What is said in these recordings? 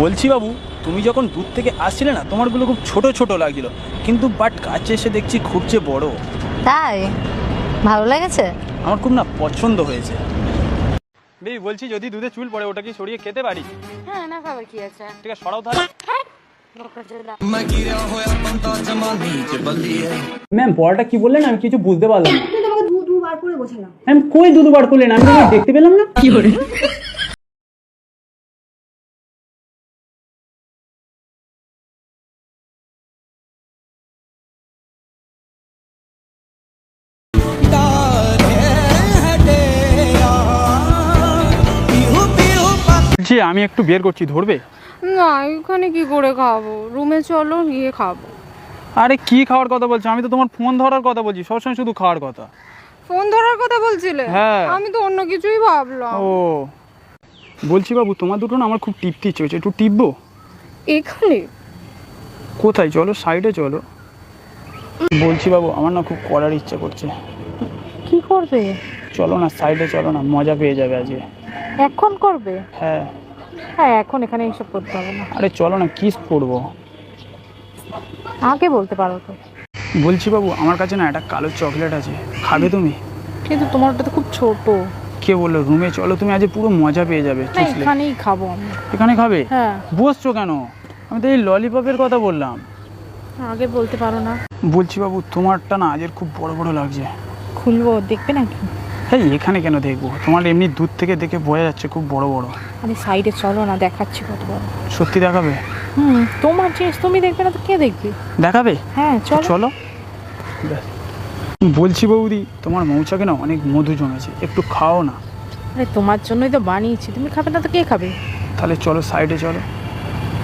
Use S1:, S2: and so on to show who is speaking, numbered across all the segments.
S1: বলছি বাবু, তুমি যখন দূর থেকে আসছিলে না, তোমারগুলো খুব ছোট ছোট লাগছিল, কিন্তু বাট কাছে এসে দেখছি খুব যে বড়।
S2: তাই ভালো লেগেছে?
S1: আমার খুব না পছন্দ হয়েছে। বেবি বলছি, যদি দুধে চুল পড়ে ওটা কি সরিয়ে খেতে পারি?
S2: হ্যাঁ, না খাবার কি আছে?
S1: ঠিক আছে, সরাও তাহলে। ম্যাম পড়াটা কি বললেন? আমি কিছু বুঝতে পারলাম না।
S3: তোমাকে দুবার করে বোঝালাম।
S1: ম্যাম কই দুবার করলেন? আমি তো দেখতে পেলাম না। কি করে? জি আমি একটু বের করছি, ধরবে?
S4: না, এখানে কি করে খাবো? রুমে চলো, গিয়ে খাবো।
S1: আরে কি খাওয়ার কথা বলছো? আমি তো তোমার ফোন ধরার কথা বলছি, সবসময় শুধু খাওয়ার কথা।
S4: ফোন ধরার কথা বলছিলে?
S1: হ্যাঁ।
S4: আমি তো অন্য কিছুই ভাবলাম।
S1: ও বলছি বাবু, তোমার দুটো না আমার খুব টিপতে ইচ্ছে হচ্ছে, একটু টিপবো?
S4: এখানে?
S1: কোথায়? চলো সাইডে চলো। বলছি বাবু, আমার না খুব করার ইচ্ছা করছে।
S2: কি করবে?
S1: চলো না সাইডে, চলো না, মজা পেয়ে যাবে আজকে।
S2: এখন করবে?
S1: হ্যাঁ।
S2: হ্যাঁ, এখন এখানে এইসব করতে হবে না।
S1: আরে চলো না, কিস করবো।
S2: আগে বলতে পারো তো।
S1: বলছি বাবু, আমার কাছে না একটা কালো চকলেট আছে, খাবে তুমি?
S2: কিন্তু তোমার ওটা তো খুব ছোট।
S1: কে বললো? রুমে চলো, তুমি আজ পুরো মজা পেয়ে যাবে।
S2: না, এখানেই খাবো আমি।
S1: এখানে খাবে?
S2: হ্যাঁ।
S1: বসছো কেন? আমি তো এই ললিপপের কথা বললাম।
S2: আগে বলতে পারো না।
S1: বলছি বাবু, তোমারটা না আজের খুব বড় বড় লাগছে।
S2: খুলবো, দেখবে নাকি?
S1: হ্যাঁ, এখানে কেন দেখবো? তোমার এমনি দূর থেকে দেখে বোঝা যাচ্ছে খুব বড় বড়।
S2: আরে সাইডে চলো না, দেখাচ্ছি কত বড়।
S1: সত্যি দেখাবে?
S2: তোমার জিনিস তুমি দেখবে না তো কে দেখবে?
S1: দেখাবে?
S2: হ্যাঁ চলো।
S1: চলো। বলছি বৌদি, তোমার মৌচাকে না অনেক মধু জমেছে, একটু খাও না।
S2: আরে তোমার জন্যই তো বানিয়েছি, তুমি খাবে না তো কে খাবে?
S1: তাহলে চলো সাইডে চলো।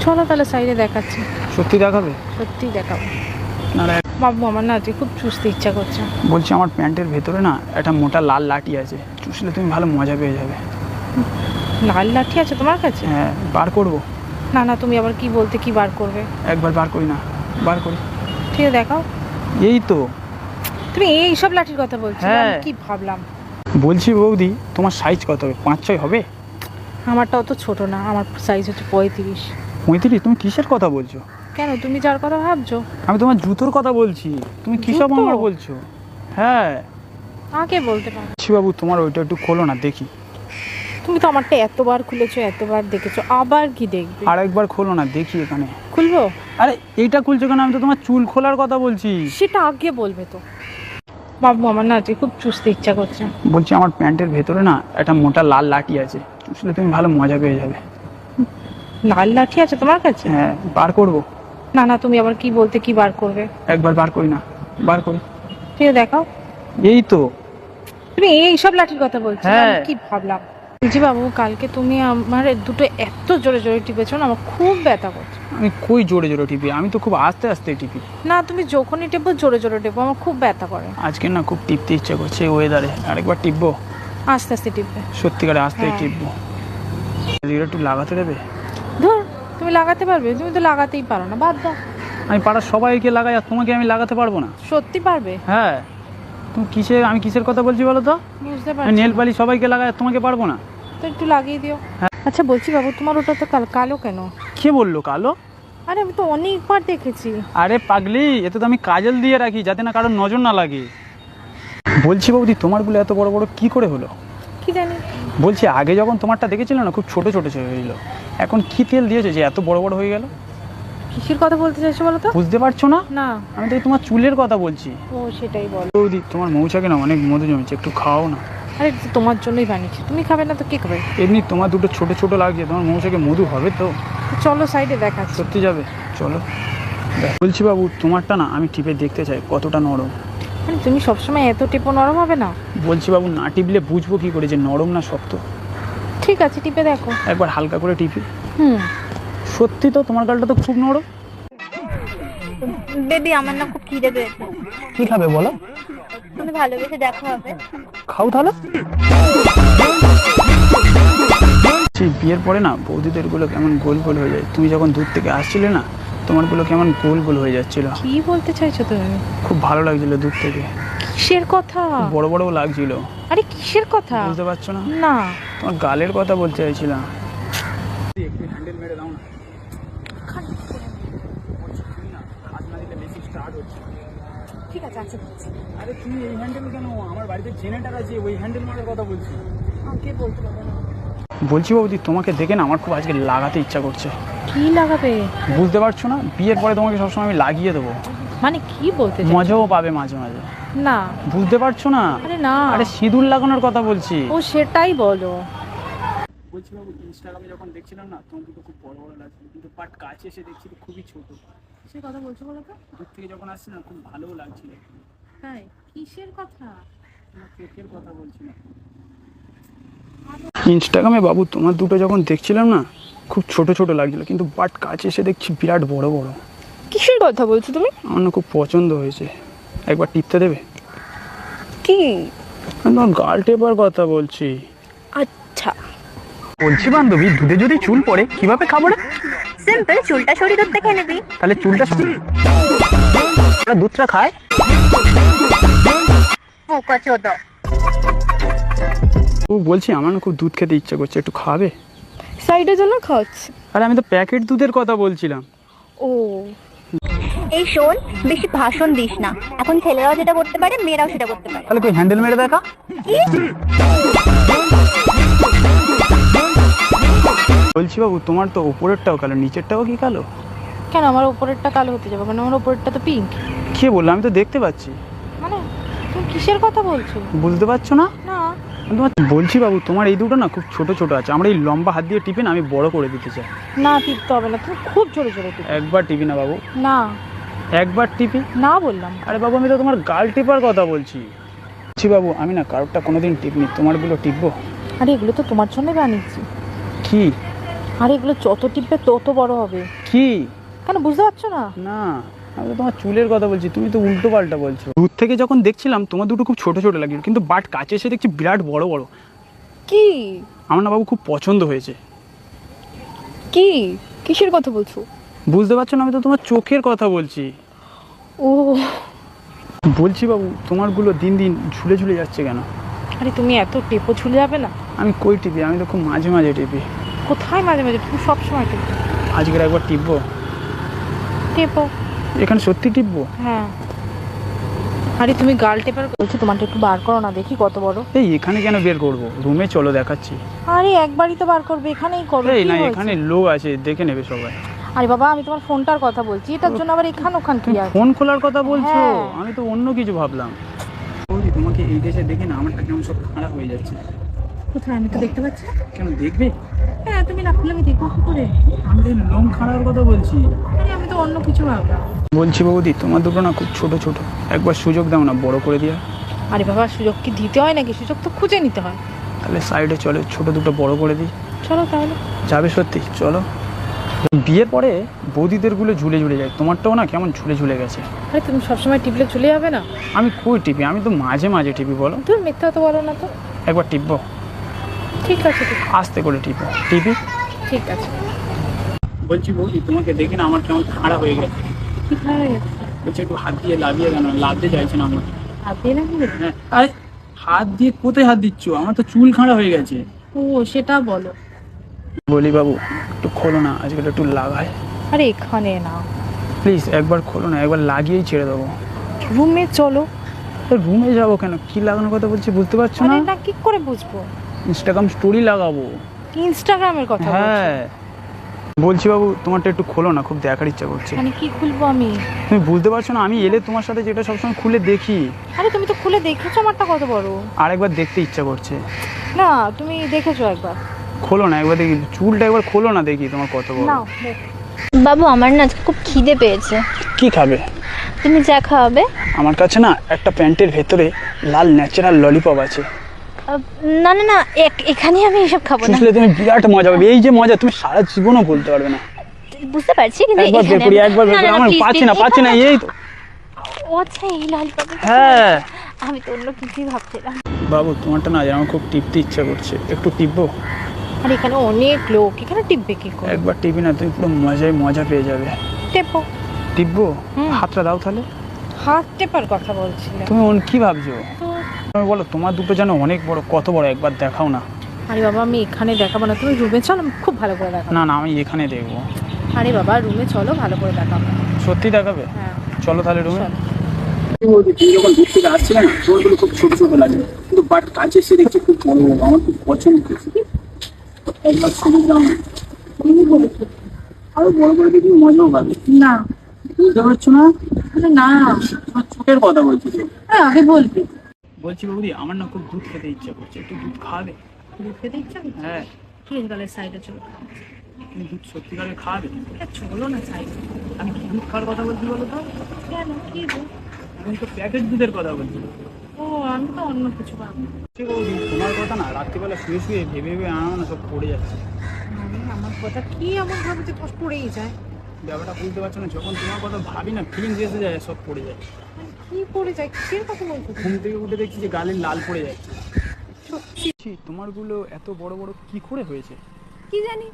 S2: চলো তাহলে সাইডে দেখাচ্ছি।
S1: সত্যি দেখাবে?
S2: সত্যি দেখাবো।
S1: না
S2: বাবু, আমার না আজকে খুব চুষতে ইচ্ছা করছে।
S1: বলছি, আমার প্যান্টের ভেতরে না একটা মোটা লাল লাঠি আছে, চুষলে তুমি ভালো মজা পেয়ে যাবে।
S2: লাল লাঠি আছে তোমার কাছে?
S1: হ্যাঁ, বার করবো?
S2: না না, তুমি আবার কি বলতে কি বার করবে?
S1: একবার বার করি না, বার করি।
S2: ঠিক আছে, দেখাও।
S1: এই তো।
S2: তুমি এইসব লাঠির কথা বলছো?
S1: হ্যাঁ।
S2: আমি কি ভাবলাম।
S1: বলছি বৌদি, তোমার সাইজ কত হবে? 5-6 হবে?
S2: আমারটাও তো ছোট না, আমার সাইজ হচ্ছে 35।
S1: 35? তুমি কিসের কথা বলছো?
S2: কেন, তুমি যার কথা ভাবছো?
S1: আমি তোমার জুতোর কথা বলছি, তুমি কিসব
S2: জুতো?
S1: আমার বলছো? হ্যাঁ।
S2: আগে বলতে পারো।
S1: বলছি বাবু, তোমার ওইটা একটু খোলো না দেখি।
S2: তুমি তো আমারটা এতবার খুলেছো, এতবার দেখেছো, আবার কি দেখবে?
S1: আর একবার খোলো না দেখি এখানে।
S2: খুলবো?
S1: আরে এইটা খুলছো কেন? আমি তো তোমার চুল খোলার কথা বলছি।
S2: সেটা আগে বলবে তো। বাবু, আমার না আজকে খুব চুষতে ইচ্ছা করছে।
S1: বলছি, আমার প্যান্টের ভেতরে না একটা মোটা লাল লাঠি আছে, চুষলে তুমি ভালো মজা পেয়ে যাবে।
S2: লাল লাঠি আছে তোমার কাছে?
S1: হ্যাঁ, বার করবো?
S2: না না, তুমি আবার কি বলতে কি বার করবে?
S1: একবার বার করি না, বার করি।
S2: ঠিক আছে, দেখাও।
S1: এই তো।
S2: তুমি এইসব লাঠির কথা বলছো?
S1: হ্যাঁ।
S2: আমি কি ভাবলাম। জি বাবু, কালকে তুমি আমার দুটো এত জোরে জোরে টিপেছো না, আমার খুব ব্যথা করছে।
S1: আমি কই জোরে জোরে টিপি? আমি তো খুব আস্তে আস্তে টিপি।
S2: না, তুমি যখনই টেপো জোরে জোরে টেপো, আমার খুব ব্যথা করে।
S1: আজকে না খুব টিপতে ইচ্ছা করছে এই ওয়েদারে, আরেকবার টিপবো?
S2: আস্তে আস্তে টিপবে।
S1: সত্যিকারে আস্তে
S2: হ্যাঁ।
S1: টিপবো। একটু লাগাতে দেবে?
S2: ধর, তুমি লাগাতে পারবে? তুমি তো লাগাতেই পারো না, বাদ দাও।
S1: আমি পাড়ার সবাইকে লাগাই, আর তোমাকে আমি লাগাতে পারবো না?
S2: সত্যি পারবে?
S1: হ্যাঁ। তুমি আমি কিসের কথা বলছি বলো তো?
S2: বুঝতে
S1: আমি
S2: পারছি।
S1: নেল পালিশ সবাইকে লাগাই, আর তোমাকে পারবো না?
S2: তো একটু লাগিয়ে দিও। আচ্ছা বলছি বাবু, তোমার ওটা তো কালো কেন?
S1: কে বললো কালো?
S2: আরে আমি তো অনেকবার দেখেছি।
S1: আরে পাগলি, এতে তো আমি কাজল দিয়ে রাখি যাতে না কারোর নজর না লাগে। বলছি বৌদি, তোমারগুলো এত বড় বড় কি করে হলো?
S2: কি জানি।
S1: বলছি, আগে যখন তোমারটা দেখেছিল না, খুব ছোট ছোট ছিল, এখন কি তেল দিয়েছে যে এত বড় বড় হয়ে গেল?
S2: কিসের কথা বলতে চাইছো বলো তো?
S1: বুঝতে পারছো না?
S2: না।
S1: আমি তো তোমার চুলের কথা বলছি।
S2: ও, সেটাই বলো।
S1: বৌদি, তোমার মৌচাকে না অনেক মধু জমেছে, একটু খাও না।
S2: আরে এটা তো তোমার জন্যই বানিয়েছি, তুমি খাবে না তো কে খাবে?
S1: এমনি তোমার দুটো ছোট ছোট লাগছে, তোমার মৌচাকে মধু হবে তো?
S2: চলো সাইডে দেখাচ্ছি।
S1: সত্যি যাবে? চলো। বলছি বাবু, তোমারটা না আমি টিপে দেখতে চাই কতটা নরম।
S2: মানে তুমি সবসময় এত টেপো, নরম হবে না?
S1: বলছি বাবু, না টিপলে বুঝবো কি করে যে নরম না শক্ত?
S2: ঠিক আছে, টিপে দেখো।
S1: একবার হালকা করে টিপি।
S2: হুম।
S1: সত্যি তো, তোমার গালটা তো খুব নরম।
S3: বেবি, আমার না খুব খিদে পেয়েছে।
S1: কি খাবে বলো?
S3: তুমি ভালোবেসে দেখা হবে।
S1: খাও তাহলে। বিয়ের পরে না বৌদিদের গুলো কেমন গোল গোল হয়ে যায়, তুমি যখন দূর থেকে আসছিলে না, তোমারগুলো কেমন গোল গোল হয়ে যাচ্ছিল।
S2: কি বলতে চাইছো তুমি?
S1: খুব ভালো লাগছিল দূর থেকে।
S2: কিসের কথা?
S1: বড় বড় লাগছিল।
S2: আরে কিসের কথা?
S1: বুঝতে পারছো না?
S2: না।
S1: তোমার গালের কথা বলতে চাইছিলাম। একটু হ্যান্ডেল মেরে দাও না।
S2: ওখানে কি করে?
S1: বলছি তুমি না হাত না দিলে বেশি স্টার্ট হচ্ছে।
S2: ঠিক আছে আচ্ছা বলছি।
S1: আরে তুমি এই হ্যান্ডেল কেন? আমার বাড়িতে জেনারেটর আছে, ওই হ্যান্ডেল মারার কথা বলছি।
S2: আমাকে বলতে পারবো না।
S1: বলছি বৌদি, তোমাকে দেখে না আমার খুব আজকে লাগাতে ইচ্ছা করছে।
S2: কি লাগাবে?
S1: বুঝতে পারছো না? বিয়ের পরে তোমাকে সবসময় আমি লাগিয়ে দেবো,
S2: মানে কি বলতে চাইছো?
S1: মজাও পাবে মাঝে মাঝে।
S2: না।
S1: বুঝতে পারছো না?
S2: আরে না।
S1: আরে সিঁদুর লাগানোর কথা বলছি।
S2: ও সেটাই বলো।
S1: বলছি বাবু, ইনস্টাগ্রামে যখন দেখছিলাম না তখন দুটো খুব বড় বড় লাগছিল, কিন্তু বাট কাছে এসে দেখছি তো খুবই ছোট।
S2: সে কথা বলছো বলো তো?
S1: দূর থেকে যখন আসছি না খুব ভালোও লাগছিল।
S2: তাই? কিসের কথা?
S1: তোমার চোখের কথা বলছি না। ইনস্টাগ্রামে বাবু তোমার দুটো যখন দেখছিলাম না খুব ছোট ছোট লাগছিল, কিন্তু বাট কাছে এসে দেখছি বিরাট বড় বড়।
S4: কিসের কথা বলছো তুমি?
S1: আমার না খুব পছন্দ হয়েছে, একবার টিপতে দেবে?
S4: কি?
S1: আমি তোমার গাল টেপার কথা বলছি।
S4: আচ্ছা।
S1: বলছি বান্ধবী, দুধে যদি চুল পড়ে কিভাবে খাবো রে?
S3: সিম্পল, চুলটা সরিয়ে দুধ খেয়ে নিবি।
S1: তাহলে চুলটা দুধটা খায়?
S3: বোকা চোদ।
S1: ও বলছি আমার না খুব দুধ খেতে ইচ্ছা করছে, একটু খাবে?
S4: সাইডে জন্য খাওয়াচ্ছি।
S1: আরে আমি তো প্যাকেট দুধের কথা বলছিলাম।
S4: ও
S3: এই শোন, বেশি ভাষণ দিস না। এখন ছেলেরাও যেটা করতে পারে, মেয়েরাও সেটা করতে পারে।
S1: তাহলে কই হ্যান্ডেল মেরে দেখা। বলছি বাবু, তোমার তো উপরেরটাও কালো, নিচেরটাও কি কালো?
S2: কেন আমার উপরেরটা কালো হতে যাবে? মানে আমার উপরেরটা তো পিঙ্ক।
S1: কে বললো? আমি তো দেখতে পাচ্ছি।
S2: মানে তুমি কিসের কথা বলছো?
S1: বুঝতে পারছো না?
S2: না।
S1: আমি তোমার বলছি বাবু, তোমার এই দুটো না খুব ছোট ছোট আছে, আমরা এই লম্বা হাত দিয়ে টিপে না আমি বড় করে দিতে চাই।
S2: না টিপতে হবে না, তুমি খুব জোরে জোরে টিপো।
S1: একবার টিপি না বাবু,
S2: না।
S1: একবার টিপি।
S2: না বললাম।
S1: আরে বাবু, আমি তো তোমার গাল টিপার কথা বলছি। বলছি বাবু, আমি না কারোরটা কোনোদিন টিপনি, তোমারগুলো টিপবো।
S2: আরে এগুলো তো তোমার জন্যই বানিয়েছি।
S1: কি?
S2: আরে এগুলো যত টিপবে তত বড় হবে।
S1: কি?
S2: কেন বুঝতে পারছো না?
S1: না, আমি তো তোমার চুলের কথা বলছি, তুমি তো উল্টো পাল্টা বলছো। দূর থেকে যখন দেখছিলাম তোমার দুটো খুব ছোট ছোট লাগছিল, কিন্তু বাট কাছে এসে দেখছি বিরাট বড় বড়।
S4: কি?
S1: আমার না বাবু খুব পছন্দ হয়েছে।
S4: কি? কিসের কথা বলছো?
S1: বুঝতে পারছো না? আমি তো তোমার চোখের কথা বলছি।
S4: ও
S1: বলছি বাবু, তোমারগুলো দিন দিন ঝুলে ঝুলে যাচ্ছে কেন?
S2: আরে তুমি এত টেপো ঝুলে যাবে না।
S1: আমি কই টিপি? আমি তো খুব মাঝে মাঝে টিপি।
S2: কোথায় মাঝে মাঝে? তুমি সবসময় টেপো।
S1: আজকের একবার টিপবো।
S2: টেপো।
S1: এখানে সত্যি টিপবো?
S2: হ্যাঁ। আরে তুমি গাল টেপার বলছো, তোমারটা একটু বার করো না দেখি কত বড়।
S1: এই এখানে কেন বের করবো? রুমে চলো দেখাচ্ছি।
S2: আরে একবারই তো বার করবে, এখানেই করো।
S1: এই
S2: কি
S1: না,
S2: হয়েছে?
S1: এখানে লোক আছে, দেখে নেবে সবাই।
S2: আরে বাবা, আমি তোমার ফোনটার কথা বলছি, এটার জন্য আবার এখান ওখান কি
S1: তুমি
S2: আছে?
S1: ফোন খোলার কথা বলছো?
S2: হ্যাঁ।
S1: আমি তো অন্য কিছু ভাবলাম। বৌদি, তোমাকে এই দেশে দেখে না আমারটা কেমন সব খারাপ হয়ে যাচ্ছে।
S2: কোথায়? আমি তো দেখতে পাচ্ছি না।
S1: কেন দেখবে?
S2: হ্যাঁ, তুমি না খুলে আমি দেখবো কি করে?
S1: আমি তো লোম খাড়ার কথা বলছি।
S2: আরে আমি তো অন্য কিছু ভাবলাম।
S1: বলছি বৌদি, তোমার দুটো না খুব ছোট ছোট, একবার সুযোগ দাও না বড় করে দিয়া।
S2: আরে বাবা, সুযোগ কি দিতে হয় নাকি? সুযোগ তো খুঁজে নিতে হয়।
S1: তাহলে সাইডে চলে, ছোট দুটো বড় করে দিই।
S2: চলো তাহলে।
S1: যাবে সত্যি? চলো। বিয়ের পরে বৌদিদেরগুলো ঝুলে ঝুলে যায়, তোমারটাও না কেমন ঝুলে ঝুলে গেছে।
S2: আরে তুমি সবসময় টিপলে চলে যাবে না?
S1: আমি কই টিপি? আমি তো মাঝে মাঝে টিপি। বলো।
S2: তুমি মিথ্যা তো বলো না তো।
S1: একবার টিপবো?
S2: ঠিক আছে
S1: আস্তে করে টিপো। টিপি।
S2: ঠিক আছে।
S1: বলছি বৌদি, তোমাকে দেখে না আমার কেমন খারাপ হয়ে গেছে।
S2: কি খারাপ হয়ে গেছে?
S1: বলছি একটু হাত দিয়ে লাভিয়ে কেন? লাভতে চাইছে না আমার।
S2: হাত দিয়ে লাগিয়ে?
S1: হ্যাঁ। আরে হাত দিয়ে কোথায় হাত দিচ্ছ? আমার তো চুল খাড়া হয়ে গেছে।
S2: ও সেটা বলো।
S1: বলি বাবু, একটু খোলো না, আজকে একটু লাগায়।
S2: আরে এখানে না,
S1: প্লিজ একবার খোলো না, একবার লাগিয়েই ছেড়ে দেবো।
S2: রুমে চলো।
S1: রুমে যাবো কেন? কি লাগানোর কথা বলছি বুঝতে পারছো না?
S2: আরে না, কি করে বুঝবো?
S1: ইনস্টাগ্রাম স্টোরি লাগাবো।
S2: ইনস্টাগ্রামের কথা বলছো?
S1: হ্যাঁ। বলছি বাবু, তোমারটা একটু খোলো না, খুব দেখার ইচ্ছা করছে।
S2: মানে কি খুলবো আমি?
S1: তুমি বুঝতে পারছো না? আমি এলে তোমার সাথে যেটা সবসময় খুলে দেখি।
S2: আরে তুমি তো খুলে দেখেছো আমারটা কত বড়।
S1: আর একবার দেখতে ইচ্ছা করছে।
S2: না, তুমি দেখেছো একবার।
S1: খোলো না একবার দেখি, চুলটা একবার খোলো না দেখি তোমার কত বড়।
S2: নাও দেখো।
S3: বাবু, আমার না আজকে খুব খিদে পেয়েছে।
S1: কি খাবে?
S3: তুমি যা খাওয়াবে।
S1: আমার কাছে না একটা প্যান্টের ভেতরে লাল ন্যাচারাল ললিপপ আছে।
S3: না না না, এখানে আমি এসব খাবো না।
S1: চুষলে তুমি বিরাট মজা পাবে। এই যে মজা তুমি সারা জীবনও বলতে পারবে না।
S3: বুঝতে পারছি, কিন্তু
S1: একবার
S3: এখানে
S1: বের করি, একবার বের
S3: না,
S1: করি।
S3: না, না,
S1: আমার
S3: please,
S1: পাচ্ছি না,
S3: please,
S1: পাচ্ছি না।
S3: এখানে-
S1: এই তো।
S3: ও আচ্ছা, এই ললিপপ।
S1: হ্যাঁ
S3: আমি তো অন্য কিছুই ভাবছিলাম।
S1: বাবু, তোমারটা না আমার খুব টিপতে ইচ্ছা করছে, একটু টিপবো?
S2: আর এখানে অনেক লোক, এখানে টিপবে কি করে?
S1: একবার টিপি না, তুমি পুরো মজায় মজা পেয়ে যাবে।
S2: টেপো।
S1: টিপবো?
S2: হুম।
S1: হাতটা দাও তাহলে।
S2: হাত টেপার কথা বলছিলে
S1: তুমি কি ভাবছো?
S2: তো?
S1: তুমি বলো, তোমার দুটো যেন অনেক বড়, কত বড় একবার দেখাও না।
S2: আরে বাবা, আমি এখানে দেখাবো না, তুমি রুমে চলো, আমি খুব ভালো করে দেখাবো।
S1: না না, আমি এখানে দেখবো।
S2: আরে বাবা রুমে চলো, ভালো করে দেখাবো।
S1: সত্যি দেখাবে?
S2: হ্যাঁ
S1: চলো তাহলে রুমে।
S2: চলো।
S1: তুমি যখন দূর থেকে আসছিলে না তোমারগুলো খুব ছোট ছোট লাগে, কিন্তু বাট কাছে এসে দেখছি খুব বড় বড়, আমার খুব পছন্দ হয়েছে। একবার শুনে যাও না, তুমি বলেছো আরো বড় বড় দেখি মজাও পাবে না। বুঝতে পারছো না? না তোমার চোখের কথা বলছি তো। হ্যাঁ আগে বলবে। বলছি বৌদি আমার না খুব দুধ খেতে ইচ্ছা করছে, একটু দুধ খাওয়াবে?
S2: দুধ খেতে ইচ্ছা করছে?
S1: হ্যাঁ।
S2: কি গেলে সাইডে চলো।
S1: তুমি দুধ সত্যিকারে খাওয়াবে?
S2: চলো না সাইডে।
S1: আমি কি দুধ খাওয়ার কথা বলছি বলো তো?
S2: কেন, কি দুধ?
S1: আমি তো প্যাকেট দুধের কথা বলছি।
S2: ও আমি তো অন্য কিছু ভাবি।
S1: ঠিক বৌদি, তোমার কথা না রাত্রিবেলা শুয়ে শুয়ে ভেবে ভেবে আমার না সব পড়ে যাচ্ছে।
S2: মানে আমার কথা কি এমন ভাবে যে কষ্ট পড়েই যায়?
S1: ব্যাপারটা বুঝতে পারছো না, যখন তোমার কথা ভাবি না ফিলিংস এসে যায়, সব পড়ে যায়।
S2: মানে কি পড়ে যায়, কিসের কথা বলছো?
S1: ঘুম থেকে উঠে দেখছি যে গালে লাল পড়ে যাচ্ছে।
S2: সত্যি?
S1: তোমারগুলো এত বড় বড় কি করে হয়েছে?
S2: কি জানি।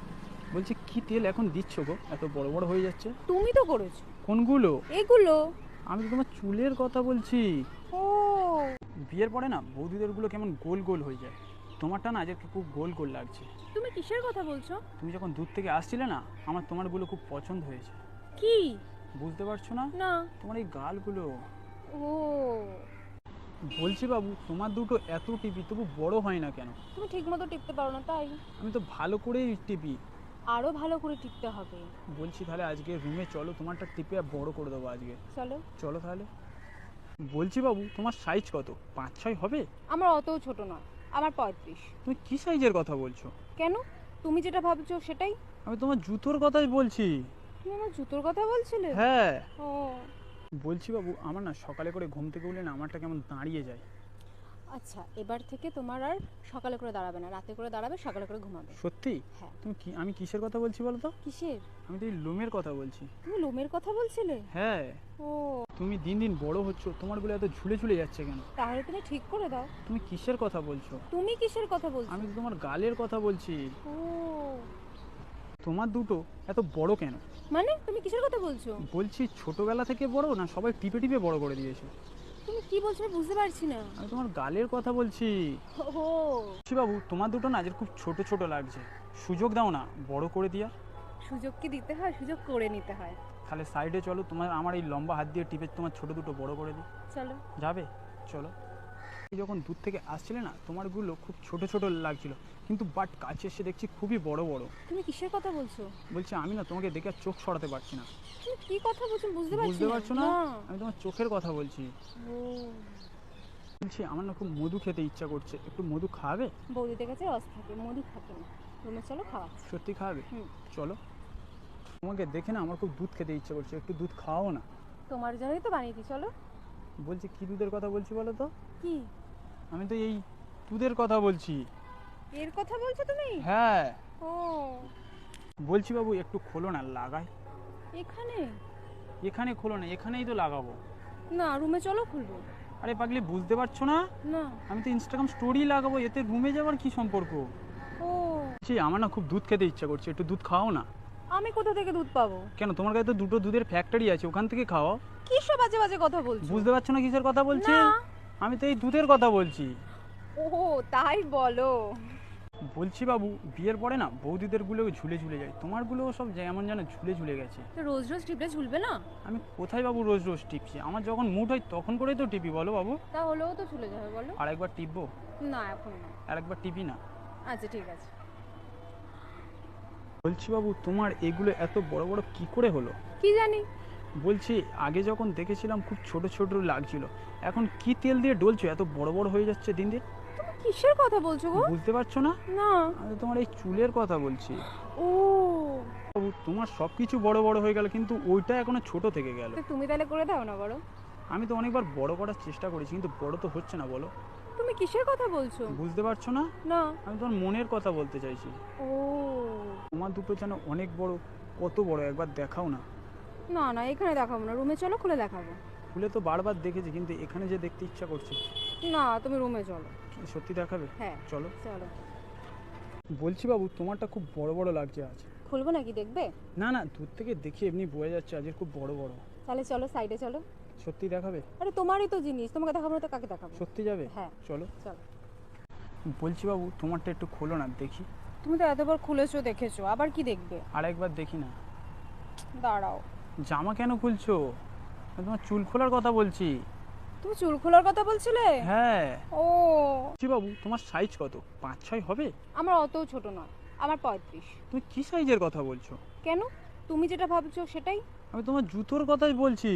S1: বলছি কি তেল এখন দিচ্ছ গো, এত বড় বড় হয়ে যাচ্ছে?
S2: তুমি তো করেছো।
S1: কোনগুলো?
S2: এগুলো।
S1: আমি তো তোমার চুলের কথা বলছি।
S2: ও
S1: বিয়ের পরে না বৌদিদেরগুলো কেমন গোল গোল হয়ে যায়, তোমারটা না আজকে খুব গোল গোল লাগছে।
S2: তুমি কিসের কথা বলছো?
S1: তুমি যখন দূর থেকে আসছিলে না আমার তোমারগুলো খুব পছন্দ হয়েছে।
S2: কি?
S1: বুঝতে পারছো না?
S2: না।
S1: তোমার এই গালগুলো।
S2: ও
S1: বলছি বাবু তোমার দুটো এত টিপি তবু বড় হয় না কেন?
S2: তুমি ঠিক মতো টিপতে পারো না তাই।
S1: আমি তো ভালো করেই টিপি।
S2: আরো ভালো করে টিপতে হবে।
S1: বলছি তাহলে আজকে রুমে চলো, তোমারটা টিপে বড় করে দেবো আজকে।
S2: চলো।
S1: চলো তাহলে। বলছি বাবু তোমার সাইজ কত, 5-6 হবে?
S2: আমার অতও ছোট নয়, আমার 35।
S1: তুমি কি সাইজের কথা বলছো?
S2: কেন, তুমি যেটা ভাবছো সেটাই।
S1: আমি তোমার জুতোর কথাই বলছি।
S2: তুমি আমার জুতোর কথা বলছিলে?
S1: হ্যাঁ।
S2: ও
S1: বলছি বাবু আমার না সকালে করে ঘুম থেকে উঠলে না আমারটা কেমন দাঁড়িয়ে যায়।
S2: আচ্ছা, এবার থেকে তোমার আর সকালে করে দাঁড়াবে না, রাতে করে দাঁড়াবে, সকালে করে ঘুমাবে।
S1: সত্যি?
S2: হ্যাঁ।
S1: তুমি কি, আমি কিসের কথা বলছি বলো তো?
S2: কিসের?
S1: আমি তো এই লোমের কথা বলছি।
S2: তুমি লোমের কথা বলছিলে?
S1: হ্যাঁ।
S2: ও
S1: তুমি দিন দিন বড় হচ্ছ, তোমারগুলো এত ঝুলে ঝুলে যাচ্ছে কেন?
S2: তাহলে তুমি ঠিক করে দাও।
S1: তুমি কিসের কথা বলছো?
S2: তুমি কিসের কথা বলছো?
S1: আমি তো তোমার গালের কথা বলছি।
S2: ও
S1: তোমার দুটো এত বড় কেন?
S2: মানে তুমি কিসের কথা বলছো?
S1: বলছি ছোটবেলা থেকে বড় না সবাই টিপে টিপে বড় করে দিয়েছে?
S2: তুমি কি বলছো আমি বুঝতে পারছি না।
S1: আমি তোমার গালের কথা বলছি।
S2: ও
S1: বলছি বাবু তোমার দুটো না আজ খুব ছোট ছোট লাগছে, সুযোগ দাও না বড় করে দিয়া।
S2: সুযোগ কি দিতে হয়? সুযোগ করে নিতে হয়।
S1: তাহলে সাইডে চলো, তোমার আমার এই লম্বা হাত দিয়ে টিপে তোমার ছোট দুটো বড় করে দিই।
S2: চলো।
S1: যাবে? চলো। এই যখন দূর থেকে আসছিলে না তোমারগুলো খুব ছোট ছোট লাগছিল, কিন্তু বাট কাছে এসে দেখছি খুবই বড় বড়।
S2: তুমি কিসের কথা বলছো?
S1: বলছি আমি না তোমাকে দেখে আর চোখ সরাতে পারছি না।
S2: তুমি কি কথা বলছো বুঝতে পারছি
S1: বুঝতে পারছো না?
S2: না।
S1: আমি তোমার চোখের কথা বলছি।
S2: ও
S1: বলছি আমার না খুব মধু খেতে ইচ্ছা করছে, একটু মধু খাওয়াবে?
S2: বৌদিদের কাছে রস থাকে, মধু থাকে না। রুমে চলো, খাওয়াচ্ছি।
S1: সত্যি খাওয়াবে?
S2: হুম।
S1: চলো। তোমাকে দেখে না আমার খুব দুধ খেতে ইচ্ছা করছে, একটু দুধ খাওয়াও না।
S2: তোমার জন্যই তো বানিয়েছি, চলো।
S1: বলছি কি দুধের কথা বলছি বলো তো?
S2: কি?
S1: আমি তো এই দুধের কথা বলছি।
S2: এর কথা বলছো তুমি?
S1: হ্যাঁ।
S2: ও
S1: বলছি বাবু একটু খোলো না, লাগাই।
S2: এখানে?
S1: এখানে খোলো না, এখানেই তো লাগাবো।
S2: না, রুমে চলো, খুলবো।
S1: আরে পাগলি বুঝতে পারছো না?
S2: না।
S1: আমি তো ইনস্টাগ্রাম স্টোরি লাগাবো, এতে রুমে যাওয়ার কি সম্পর্ক?
S2: ও
S1: বলছি আমার না খুব দুধ খেতে ইচ্ছা করছে, একটু দুধ খাও না।
S2: আমি কোথা থেকে দুধ পাবো?
S1: কেন, তোমার কাছে তো দুটো দুধের ফ্যাক্টরি আছে, ওখান থেকে খাও।
S2: কি সব বাজে বাজে কথা বলছো?
S1: বুঝতে পারছো না কিসের কথা বলছি?
S2: না।
S1: আমি তো এই দুধের কথা বলছি।
S2: ও তাই বলো।
S1: বলছি বাবু বিয়ের পরে না বৌদিদের গুলো ঝুলে ঝুলে যায়, তোমারগুলো সব যেমন যেন ঝুলে ঝুলে গেছে।
S2: তো রোজ রোজ টিপলে ঝুলবে না?
S1: আমি কোথায় বাবু রোজ রোজ টিপছি, আমার যখন মুড হয় তখন করেই তো টিপি, বলো বাবু।
S2: তাহলেও তো ঝুলে যাবে, বলো।
S1: আর একবার টিপবো?
S2: না এখন না।
S1: আর একবার টিপি না?
S2: আচ্ছা ঠিক আছে।
S1: বলছি বাবু তোমার এগুলো এত বড় বড় কি করে হলো?
S2: কি জানি।
S1: বলছি আগে যখন দেখেছিলাম খুব ছোট ছোট লাগছিল, এখন কি তেল দিয়ে ডলছো এত বড় বড় হয়ে যাচ্ছে দিন দিন?
S2: তুমি কিসের কথা বলছো গো?
S1: বুঝতে পারছো না?
S2: না।
S1: আমি তো তোমার এই চুলের কথা বলছি।
S2: ও
S1: বাবু তোমার সব কিছু বড় বড় হয়ে গেল, কিন্তু ওইটা এখনো ছোট থেকে গেল।
S2: তো তুমি তাহলে করে দাও না বড়।
S1: আমি তো অনেকবার বড় করার চেষ্টা করেছি কিন্তু বড় তো হচ্ছে না, বলো।
S2: তুমি কিসের কথা বলছো?
S1: বুঝতে পারছো না?
S2: না।
S1: আমি তোমার মনের কথা বলতে চাইছি।
S2: ও
S1: তোমার দুটো যেন অনেক বড়, কত বড় একবার দেখাও না।
S2: না না, এখানে দেখাবো না, রুমে চলো, খুলে দেখাবো।
S1: খুলে তো বারবার দেখেছি, কিন্তু এখানে যে দেখতে ইচ্ছা করছে।
S2: না, তুমি রুমে চলো।
S1: কি সত্যি দেখাবে?
S2: হ্যাঁ
S1: চলো।
S2: চলো।
S1: বলছি বাবু তোমারটা খুব বড় বড় লাগছে আজ।
S2: খুলবো নাকি, দেখবে?
S1: না না, দূর থেকে দেখি এমনি বোঝা যাচ্ছে আজ খুব বড় বড়।
S2: তাহলে চলো, সাইডে চলো।
S1: সত্যি দেখাবে?
S2: আরে তোমারই তো জিনিস, তোমাকে দেখাবো না তো কাকে দেখাবো?
S1: সত্যি যাবে?
S2: হ্যাঁ
S1: চলো।
S2: চলো।
S1: বলছি বাবু তোমারটা একটু খোলো না দেখি।
S2: তুমি তো এতবার খুলেছো, দেখেছো, আবার কি দেখবে?
S1: আর একবার দেখি না।
S4: দাঁড়াও।
S1: জামা কেন খুলছো? আমি তোমার চুল খোলার কথা বলছি।
S4: তুমি চুল খোলার কথা বলছিলে?
S1: হ্যাঁ।
S4: ও
S1: জি বাবু, তোমার সাইজ কত? 5-6 হবে?
S4: আমার অতও ছোট নয়, আমার 35।
S1: তুমি কি সাইজের কথা বলছো?
S4: কেন, তুমি যেটা ভাবছো সেটাই।
S1: আমি তোমার জুতোর কথাই বলছি।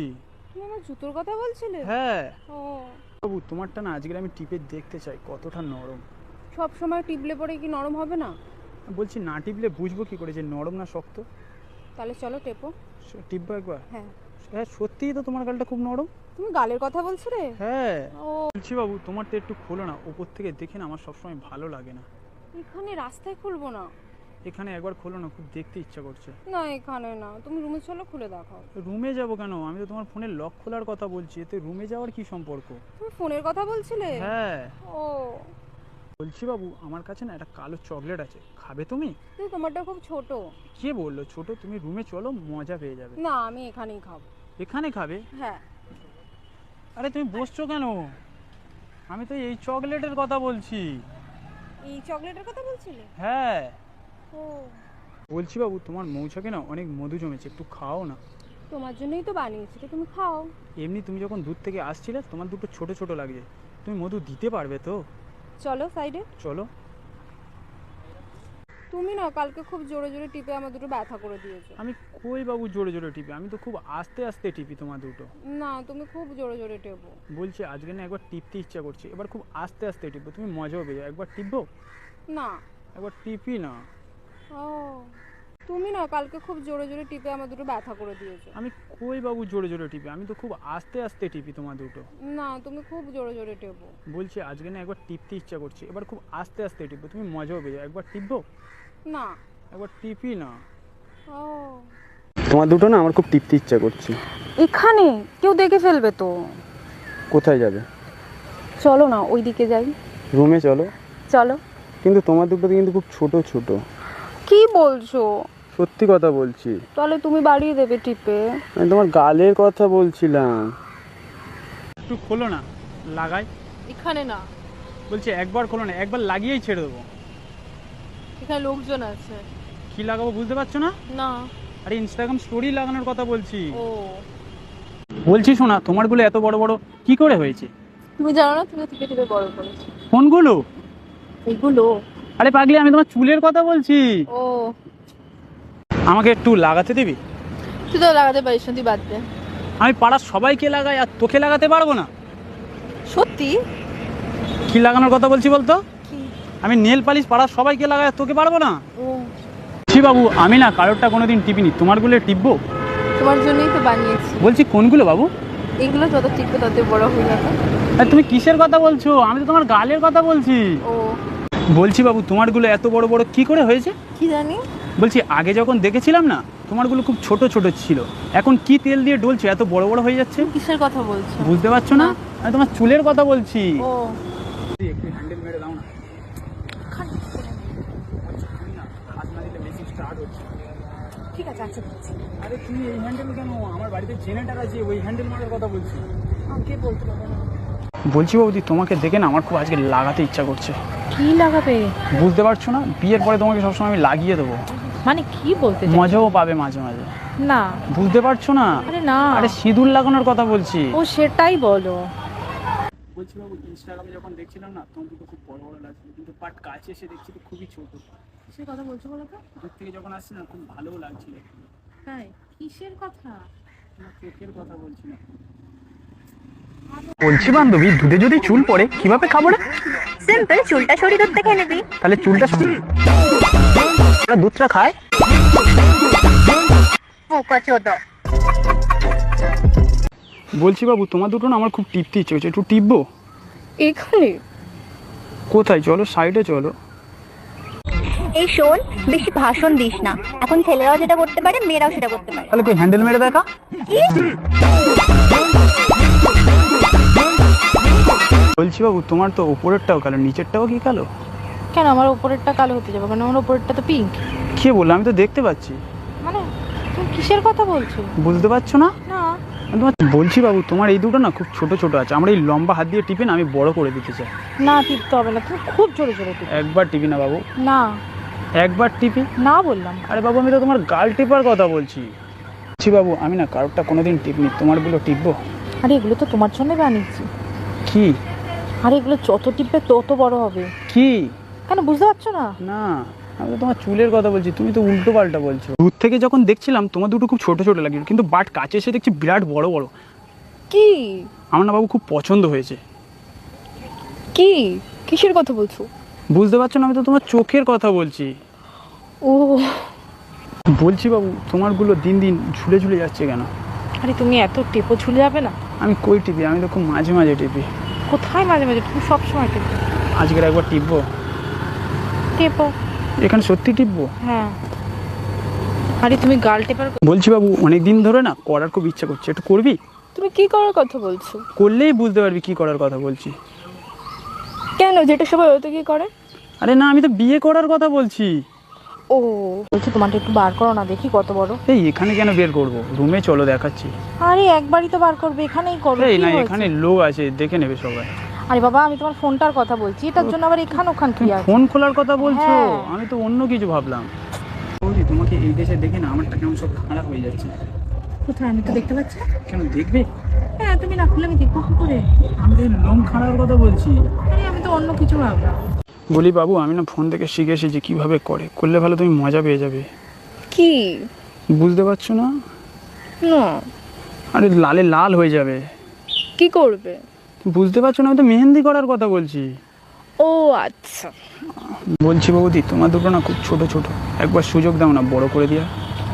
S4: তুমি আমার জুতোর কথা বলছিলে?
S1: হ্যাঁ
S4: ও
S1: বাবু, তোমারটা না আজকে আমি টিপে দেখতে চাই কতটা নরম।
S4: সব সময় টিপলে পরে কি নরম হবে না?
S1: বলছি না টিপলে বুঝবো কি করে যে নরম না শক্ত?
S4: তাহলে চলো টেপো।
S1: টিপবো একবার?
S4: হ্যাঁ।
S1: হ্যাঁ সত্যিই তো তোমার গালটা খুব নরম।
S4: তুমি গালের কথা বলছিলে?
S1: হ্যাঁ।
S4: ও
S1: বলছি বাবু, তোমারটা একটু খোলো না, উপর থেকে দেখে না আমার সবসময় ভালো লাগে না।
S4: এখানে রাস্তায় খুলবো না।
S1: এখানে একবার খোলো না, খুব দেখতে ইচ্ছা করছে।
S4: না এখানে না, তুমি রুমে চলো, খুলে দেখাও।
S1: রুমে যাবো কেন? আমি তো তোমার ফোনের লক খোলার কথা বলছি, এতে রুমে যাওয়ার কি সম্পর্ক?
S4: তুমি ফোনের কথা বলছিলে?
S1: হ্যাঁ।
S4: ও
S1: বলছি বাবু, আমার কাছে না একটা কালো চকলেট আছে, খাবে তুমি?
S4: কিন্তু তোমারটা খুব ছোট।
S1: কে বললো ছোট? তুমি রুমে চলো, মজা পেয়ে যাবে।
S4: না আমি এখানেই খাবো।
S1: এখানে খাবে?
S4: হ্যাঁ।
S1: আরে তুমি বসছো কেন? আমি তো এই চকলেটের কথা বলছি।
S4: এই চকলেটের কথা বলছিলে?
S1: হ্যাঁ।
S4: ও
S1: বলছি বাবু, তোমার মৌচাকে না অনেক মধু জমেছে, একটু খাও না।
S4: তোমার জন্যই তো বানিয়েছি, তো তুমি খাও।
S1: এমনি তুমি যখন দূর থেকে আসছিলে তোমার দুটো ছোট ছোট লাগছে, তুমি মধু দিতে পারবে তো?
S4: চলো সাইডে।
S1: চলো।
S4: তুমি না কালকে খুব জোরে জোরে টিপে আমার দুটো ব্যথা করে দিয়েছো।
S1: আমি কই বাবু জোরে জোরে টিপি? আমি তো খুব আস্তে আস্তে টিপি তোমার দুটো।
S4: না তুমি খুব জোরে জোরে টেপো।
S1: বলছি আজকে না একবার টিপতে ইচ্ছা করছে, এবার খুব আস্তে আস্তে টিপবো, তুমি মজাও পেয়ে যাও। একবার টিপবো?
S4: না।
S1: একবার টিপি না।
S4: ও তুমি না কালকে খুব জোরে জোরে টিপে আমার দুটো ব্যথা করে দিয়েছো।
S1: আমি কই বাবু জোরে জোরে টিপি? আমি তো খুব আস্তে আস্তে টিপি তোমার দুটো।
S4: না তুমি খুব জোরে জোরে টেপো।
S1: বলছি আজকে না একবার টিপতে ইচ্ছা করছে, এবার খুব আস্তে আস্তে টিপবো, তুমি মজাও পেয়ে যাও। একবার টিপবো?
S4: না।
S1: একবার টিপি না।
S4: ও
S1: তোমার দুটো না আমার খুব টিপতে ইচ্ছা করছে।
S4: এখানে কেউ দেখে ফেলবে তো।
S1: কোথায় যাবে?
S4: চলো না ওইদিকে যাই।
S1: রুমে চলো।
S4: চলো।
S1: কিন্তু তোমার দুটো কিন্তু খুব ছোট ছোট।
S4: কি বলছো?
S1: সত্যি কথা বলছি।
S4: তাহলে তুমি বাড়িয়ে দেবে টিপে।
S1: আমি তোমার গালের কথা বলছিলাম। একটু খোলো না, লাগাই।
S2: এখানে না,
S1: বলছি একবার খোলো না, একবার লাগিয়েই ছেড়ে দেবো।
S2: এখানে লোকজন আছে।
S1: কি লাগাবো বুঝতে পারছো না?
S2: না।
S1: আরে ইনস্টাগ্রাম স্টোরি লাগানোর কথা বলছি।
S2: ও
S1: বলছি শোনা, তোমারগুলো এত বড় বড় কি করে হয়েছে?
S2: তুমি জানো না, তুমি টিপে টিপে বড় করেছো।
S1: কোনগুলো?
S2: এগুলো।
S1: আরে পাগলি, আমি তোমার চুলের কথা বলছি।
S2: ও
S1: আমাকে একটু লাগাতে দিবি?
S2: তুই তো লাগাতে পারিস না, তুই বাদ দে।
S1: আমি পাড়ার সবাইকে লাগাই আর তোকে লাগাতে পারবো না?
S2: সত্যি?
S1: কি লাগানোর কথা বলছি বলতো?
S2: কি?
S1: আমি নেল পালিশ পাড়ার সবাইকে লাগাই আর তোকে পারবো না?
S2: ও
S1: জি বাবু, আমি না কারোরটা কোনোদিন টিপিনি, তোমারগুলো টিপবো।
S2: তোমার জন্যই তো বানিয়েছি।
S1: বলছি কোনগুলো বাবু?
S2: এগুলো যত টিপবে তত বড় হয়ে যাবে।
S1: আরে তুমি কিসের কথা বলছো? আমি তো তোমার গালের কথা বলছি।
S2: ও
S1: বলছি বাবু, তোমারগুলো এত বড় বড় কি করে হয়েছে?
S2: কি জানি।
S1: বলছি আগে যখন দেখেছিলাম না তোমারগুলো খুব ছোট ছোট ছিল, এখন কি তেল দিয়ে ডলছে এত বড় বড় হয়ে যাচ্ছে?
S2: কিসের কথা বলছো?
S1: বুঝতে পারছো না? আমি তোমার চুলের কথা বলছি।
S2: ও
S1: একটু হ্যান্ডেল মেরে দাও না। হাত না দিলে মেশিন স্টার্ট হচ্ছে।
S4: ঠিক আছে আচ্ছা।
S1: আরে তুমি এই হ্যান্ডেল কেন? আমার বাড়িতে জেনারেটর আছে, ওই হ্যান্ডেল মারার কথা বলছি।
S4: আমাকে বলতে পারবে না।
S1: বলছি বৌদি, তোমাকে দেখে না আমার খুব আজকে লাগাতে ইচ্ছা করছে।
S2: কি লাগাবে?
S1: বুঝতে পারছো না? বিয়ের পরে তোমাকে সবসময় আমি লাগিয়ে দেবো,
S2: মানে কি বলতে চাই?
S1: মজাও পাবে মাঝে মাঝে।
S2: না।
S1: বুঝতে পারছো না?
S2: আরে না।
S1: আরে সিঁদুর লাগানোর কথা বলছি।
S2: ও সেটাই বলো।
S1: বলছি বাবু, ইনস্টাগ্রামে যখন দেখছিলাম না তোমার দুটো খুব বড় বড় লাগছিল, কিন্তু বাট কাছে এসে দেখছি তো খুবই ছোট।
S2: কিসের কথা বলছো বলো তো?
S1: দূর থেকে যখন আসছি না খুব ভালোও লাগছিল।
S2: তাই? কিসের কথা?
S1: তোমার চোখের কথা বলছি না। বলছি বান্ধবী, দুধে যদি চুল পড়ে কিভাবে খাবো রে?
S3: সিম্পল, চুলটা সরিয়ে দুধ দেখে নিবি।
S1: তাহলে চুলটা দুধটা খায়। বলছি বাবু, তোমার দুটো না আমার খুব টিপতে ইচ্ছে হচ্ছে, একটু টিপবো?
S4: এখানে?
S1: কোথায়? চলো সাইডে চলো।
S3: এই শোন, বেশি ভাষণ দিস না। এখন ছেলেরাও যেটা করতে পারে মেয়েরাও সেটা করতে পারে।
S1: তাহলে তুই হ্যান্ডেল মেরে দেখা। বলছি বাবু, তোমার তো উপরেরটাও কালো, নিচেরটাও কি কালো?
S2: কেন আমার উপরেরটা কালো হতে যাবে? মানে আমার উপরেরটা তো পিঙ্ক।
S1: কে বললো? আমি তো দেখতে পাচ্ছি।
S2: মানে তুমি কিসের কথা বলছো?
S1: বুঝতে পারছো না?
S2: না।
S1: আমি তোমার বলছি বাবু, তোমার এই দুটো না খুব ছোট ছোট আছে, আমরা এই লম্বা হাত দিয়ে টিপে না আমি বড় করে দিতে চাই।
S2: না টিপতে হবে না, তুমি খুব জোরে জোরে টিপো।
S1: একবার টিপি না বাবু?
S2: না।
S1: একবার টিপি।
S2: না বললাম।
S1: আরে বাবু, আমি তো তোমার গাল টিপার কথা বলছি। বলছি বাবু, আমি না কারোরটা কোনোদিন টিপনি, তোমারগুলো টিপবো?
S2: আরে এগুলো তো তোমার জন্যই বানিয়েছি।
S1: কি?
S2: আরে এগুলো যত টিপবে তত বড় হবে।
S1: কি?
S2: কেন বুঝতে পারছো না?
S1: না, আমি তো তোমার চুলের কথা বলছি, তুমি তো উল্টো পাল্টা বলছো। দূর থেকে যখন দেখছিলাম তোমার দুটো খুব ছোট ছোট লাগে, কিন্তু বাট কাছে এসে দেখছি বিরাট বড় বড়।
S4: কি
S1: আমার না বাবু খুব পছন্দ হয়েছে।
S4: কি কিসের কথা বলছো?
S1: বুঝতে পারছো না? আমি তো তোমার চোখের কথা বলছি।
S4: ও
S1: বলছি বাবু, তোমারগুলো দিন দিন ঝুলে ঝুলে যাচ্ছে কেন?
S2: আরে তুমি এত টেপো ঝুলে যাবে না।
S1: আমি কই টিপি? আমি তো খুব মাঝে মাঝে টিপি।
S2: কোথায় মাঝে মাঝে? তুমি সবসময় টেপো।
S1: আজকের একবার টিপবো?
S2: টেপো।
S1: এখানে সত্যি টিপবো?
S2: হ্যাঁ। আরে তুমি গাল টেপার
S1: বলছি বাবু, অনেক দিন ধরে না করার খুব ইচ্ছা করছে, একটু করবি?
S4: তুমি কি করার কথা বলছো?
S1: করলেই বুঝতে পারবি কি করার কথা বলছি।
S4: কেন, যেটা সবাই ওতে কি করে?
S1: আরে না, আমি তো বিয়ে করার কথা বলছি।
S4: ও
S2: বলছি তোমারটা একটু বার করো না, দেখি কত বড়।
S1: এই এখানে কেন বের করবো? রুমে চলো, দেখাচ্ছি।
S2: আরে একবারই তো বার করবে, এখানেই করো।
S1: এই
S2: কি
S1: না,
S2: হয়েছে?
S1: এখানে লোক আছে, দেখে নেবে সবাই।
S2: আরে বাবা, আমি তোমার ফোনটার কথা বলছি, এটার জন্য আবার এখান ওখান কি
S1: তুমি
S2: আছে?
S1: ফোন খোলার কথা বলছো?
S2: হ্যাঁ।
S1: আমি তো অন্য কিছু ভাবলাম। বৌদি, তোমাকে এই দেশে দেখে না আমারটা কেমন সব খারাপ হয়ে যাচ্ছে।
S2: কোথায়? আমি তো দেখতে পাচ্ছি না।
S1: কেন দেখবে?
S2: হ্যাঁ, তুমি না খুলে আমি দেখবো কি করে?
S1: আমি তো লোম খারাপ কথা বলছি।
S2: আরে আমি তো অন্য কিছু ভাবলাম।
S1: বলি বাবু, আমি না ফোন থেকে শিখে এসেছি কিভাবে করলে ভালো, তুমি মজা পেয়ে যাবে।
S4: কি?
S1: বুঝতে পারছো না?
S4: না,
S1: আরে লালে লাল হয়ে যাবে।
S4: কি করবে?
S1: বুঝতে পারছো না? আমি তো মেহেন্দি করার কথা বলছি।
S4: ও আচ্ছা।
S1: বলছি বৌদি, তোমার দুটো না খুব ছোট ছোট, একবার সুযোগ দাও না বড় করে দিয়া।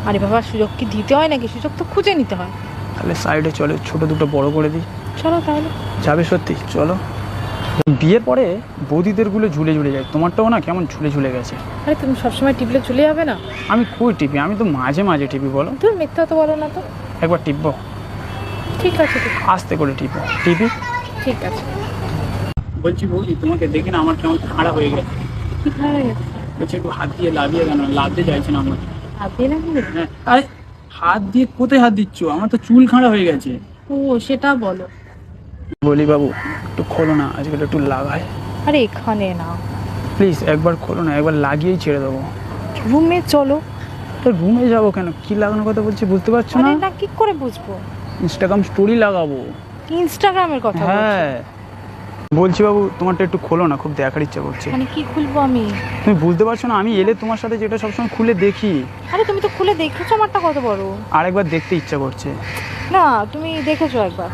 S2: আরে বাবা, সুযোগ কি দিতে হয় নাকি? সুযোগ তো খুঁজে নিতে হয়।
S1: তাহলে সাইডে চলে, ছোট দুটো বড় করে দিই।
S2: চলো তাহলে।
S1: যাবে সত্যি? চলো। বিয়ের পরে বৌদিদেরগুলো ঝুলে ঝুলে যায়, তোমারটাও না কেমন ঝুলে ঝুলে গেছে।
S2: আরে তুমি সবসময় টিপলে চলে যাবে না?
S1: আমি কই টিপি? আমি তো মাঝে মাঝে টিপি। বলো।
S2: তুমি মিথ্যা তো বলো না তো।
S1: একবার টিপবো?
S2: ঠিক আছে
S1: আস্তে করে টিপো। টিপি।
S2: ঠিক আছে।
S1: বলছি বৌদি, তোমাকে দেখে না আমার কেমন খারাপ হয়ে গেছে।
S2: কি হয়ে গেছে?
S1: বলছি একটু হাত দিয়ে লাভিয়ে কেন? লাভতে চাইছে না আমার।
S2: হাত দিয়ে লাগবে?
S1: হ্যাঁ। আরে হাত দিয়ে কোথায় হাত দিচ্ছ? আমার তো চুল খাড়া হয়ে গেছে।
S2: ও সেটা বলো।
S1: বলি বাবু, একটু খোলো না, আজকে একটু লাগায়।
S2: আরে এখানে না,
S1: প্লিজ একবার খোলো না, একবার লাগিয়েই ছেড়ে দেবো।
S2: রুমে চলো।
S1: রুমে যাবো কেন? কি লাগানোর কথা বলছি বুঝতে পারছো না?
S2: আরে না, কি করে বুঝবো?
S1: ইনস্টাগ্রাম স্টোরি লাগাবো।
S2: ইনস্টাগ্রামের কথা বলছো?
S1: হ্যাঁ। বলছি বাবু, তোমারটা একটু খোলো না, খুব দেখার ইচ্ছা করছে।
S2: মানে কি খুলবো আমি?
S1: তুমি বুঝতে পারছো না? আমি এলে তোমার সাথে যেটা সবসময় খুলে দেখি।
S2: আরে তুমি তো খুলে দেখেছো আমারটা কত বড়।
S1: আরেকবার দেখতে ইচ্ছা করছে।
S2: না, তুমি দেখেছো একবার।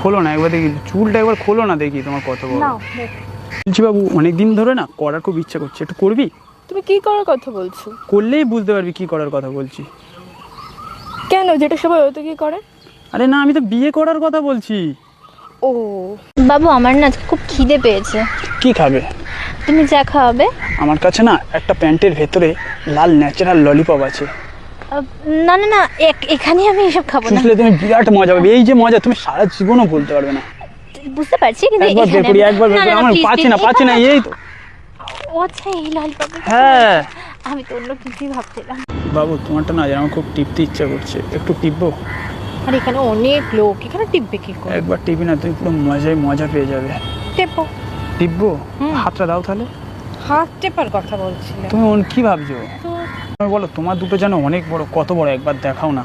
S1: খোলো না একবার দেখি, চুলটা একবার খোলো না দেখি তোমার কত বড়।
S2: নাও দেখ।
S1: বলছি বাবু, অনেকদিন ধরে না করার খুব ইচ্ছা করছে, একটু করবি?
S4: তুমি কি করার কথা বলছো?
S1: করলেই বুঝতে পারবি কি করার কথা বলছি।
S4: কেন, যেটা সবাই ওতে কি করে?
S1: আরে না, আমি তো বিয়ে করার কথা বলছি।
S4: ও
S3: বাবু, আমার না খুব খিদে পেয়েছে।
S1: কি খাবে?
S3: তুমি যা খাওয়াবে।
S1: আমার কাছে না একটা প্যান্টের ভেতরে লাল ন্যাচারাল ললিপপ আছে।
S3: না না না, এখানে আমি এসব খাবো না।
S1: চুষলে তুমি বিরাট মজা পাবে, এই যে মজা তুমি সারা জীবনও বলতে পারবে না।
S3: বুঝতে পারছি, কিন্তু
S1: একবার বের করি, একবার বের করি। আমার পাচ্ছি না, এই তো।
S3: ও আচ্ছা, এই ললিপপ।
S1: হ্যাঁ।
S3: আমি তো অন্য কিছুই ভাবছিলাম।
S1: বাবু, তোমারটা না আমার খুব টিপতে ইচ্ছা করছে, একটু টিপবো?
S2: আর এখানে অনেক লোক, এখানে টিপবে কি করে?
S1: একবার টিপি না, তুমি পুরো মজা পেয়ে যাবে।
S2: টেপো।
S1: টিপবো?
S2: হুম।
S1: হাতটা দাও তাহলে।
S2: হাত টেপার কথা বলছিলে
S1: তুমি কি ভাবছো?
S2: তো?
S1: তুমি বলো, তোমার দুটো যেন অনেক বড়, কত বড় একবার দেখাও না।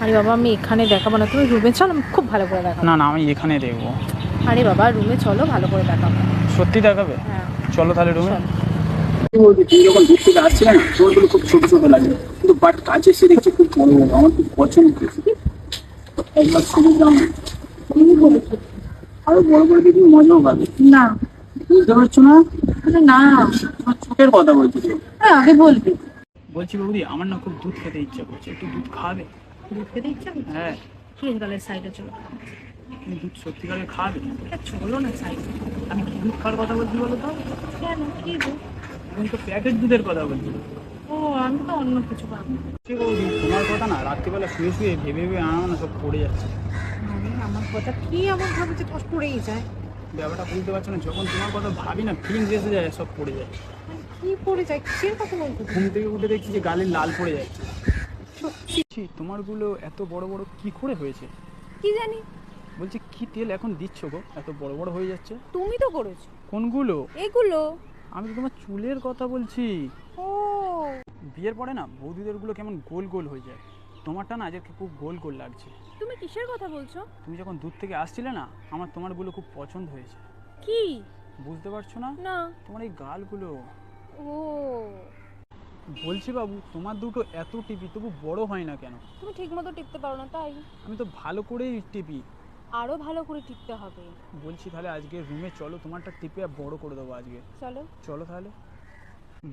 S2: আরে বাবা, আমি এখানে দেখাবো না, তুমি রুমে চলো, আমি খুব ভালো করে দেখাবো।
S1: না না, আমি এখানে দেখবো।
S2: আরে বাবা, রুমে চলো, ভালো করে দেখাবো।
S1: সত্যি দেখাবে?
S2: হ্যাঁ
S1: চলো তাহলে রুমে।
S2: চলো।
S1: তুমি যখন দূর থেকে আসছিলে না, চোরগুলো খুব ছোট ছোট লাগে, কিন্তু বাট কাছে এসে দেখছি খুব বড় বড়। আমার খুব পছন্দ হয়েছে। একবার সুযোগ দাও না। তুমি বলেছো আরো বড় করে দেখি, মজাও পাবে।
S2: না।
S1: বুঝতে পারছো না?
S2: আরে না।
S1: তোমার চোখের কথা বলছি তো।
S2: হ্যাঁ, আগে বলবি।
S1: বলছি বৌদি, আমার না খুব দুধ খেতে ইচ্ছা করছে, একটু দুধ খাবে?
S2: দুধ খেতে ইচ্ছা করছে?
S1: হ্যাঁ।
S2: ঠিক আছে, তাহলে সাইডে চলো।
S1: তুমি দুধ সত্যিকারে খাবে?
S2: চলো না সাইডে।
S1: আমি কি দুধ খাওয়ার কথা বলছি বলো তো?
S2: কেন, কি দুধ?
S1: আমি তো প্যাকেট দুধের কথা বলছি।
S2: ও, আমি তো অন্য কিছু ভাবি।
S1: ঠিক বৌদি, তোমার কথা না রাত্রিবেলা শুয়ে শুয়ে ভেবে ভেবে আমার না সব পড়ে যাচ্ছে।
S2: মানে আমার কথা কি এমন ভাবে যে কষ্ট পড়েই যায়?
S1: ব্যাপারটা বুঝতে পারছো না, যখন তোমার কথা ভাবি না ফিলিংস এসে যায়, সব পড়ে যায়।
S2: কি পড়ে যায়? কিসের কথা বলতে?
S1: ঘুম থেকে উঠে দেখছি যে গালে লাল পড়ে যাচ্ছে। তোমারগুলো এত বড় বড় কি করে হয়েছে?
S4: কি জানি।
S1: বলছি কি তেল এখন দিচ্ছ গো, এত বড় বড় হয়ে যাচ্ছে?
S4: তুমি তো করেছো
S1: কোনগুলো?
S4: এগুলো।
S1: আমি তো তোমার চুলের কথা বলছি।
S4: ও
S1: বিয়ের পরে না বৌদিদের গুলো কেমন গোল গোল হয়ে যায়। তোমারটা না আজকে খুব গোল গোল লাগছে।
S4: তুমি কিসের কথা বলছো?
S1: তুমি যখন দূর থেকে আসছিলে না, আমার তোমারগুলো খুব পছন্দ হয়েছে।
S4: কি?
S1: বুঝতে পারছো না?
S4: না।
S1: তোমার এই গালগুলো।
S4: ও,
S1: বলছি বাবু, তোমার দুটো এত টিপি তবু বড় হয় না কেন?
S4: তুমি ঠিক মতো টিপতে পারো না তাই।
S1: আমি তো ভালো করেই টিপি।
S4: আরো ভালো করে টিপতে হবে।
S1: বলছি তাহলে আজকে রুমে চলো, তোমারটা টিপে বড় করে দেবো আজকে।
S4: চলো।
S1: চলো তাহলে।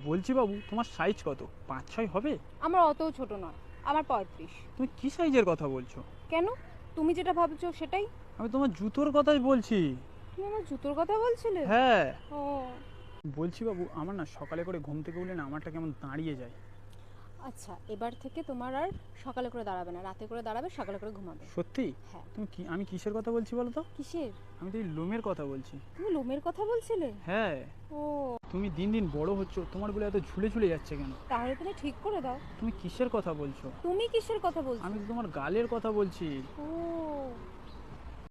S1: বলছি বাবু, তোমার সাইজ কত? 5-6 হবে?
S4: আমার অতও ছোট নয়, আমার 35।
S1: তুমি কি সাইজের কথা বলছো?
S4: কেন? তুমি যেটা ভাবছো সেটাই।
S1: আমি তোমার জুতোর কথাই বলছি।
S4: তুমি আমার জুতোর কথা বলছিলে?
S1: হ্যাঁ।
S4: ও
S1: বলছি বাবু, আমার না সকালে করে ঘুম থেকে উঠলে না আমারটা কেমন দাঁড়িয়ে যায়।
S4: আচ্ছা, এবার থেকে তোমার আর সকালে করে দাঁড়াবে না, রাতে করে দাঁড়াবে, সকালে করে ঘুমাবে।
S1: সত্যি?
S4: হ্যাঁ।
S1: তুমি কি, আমি কিসের কথা বলছি বলো তো?
S4: কিসের?
S1: আমি তো এই লোমের কথা বলছি।
S4: তুমি লোমের কথা বলছিলে?
S1: হ্যাঁ।
S4: ও,
S1: তুমি দিন দিন বড় হচ্ছ, তোমারগুলো এত ঝুলে ঝুলে যাচ্ছে কেন?
S4: তাহলে তুমি ঠিক করে দাও।
S1: তুমি কিসের কথা বলছো?
S4: তুমি কিসের কথা বলছো?
S1: আমি তো তোমার গালের কথা বলছি।
S4: ও,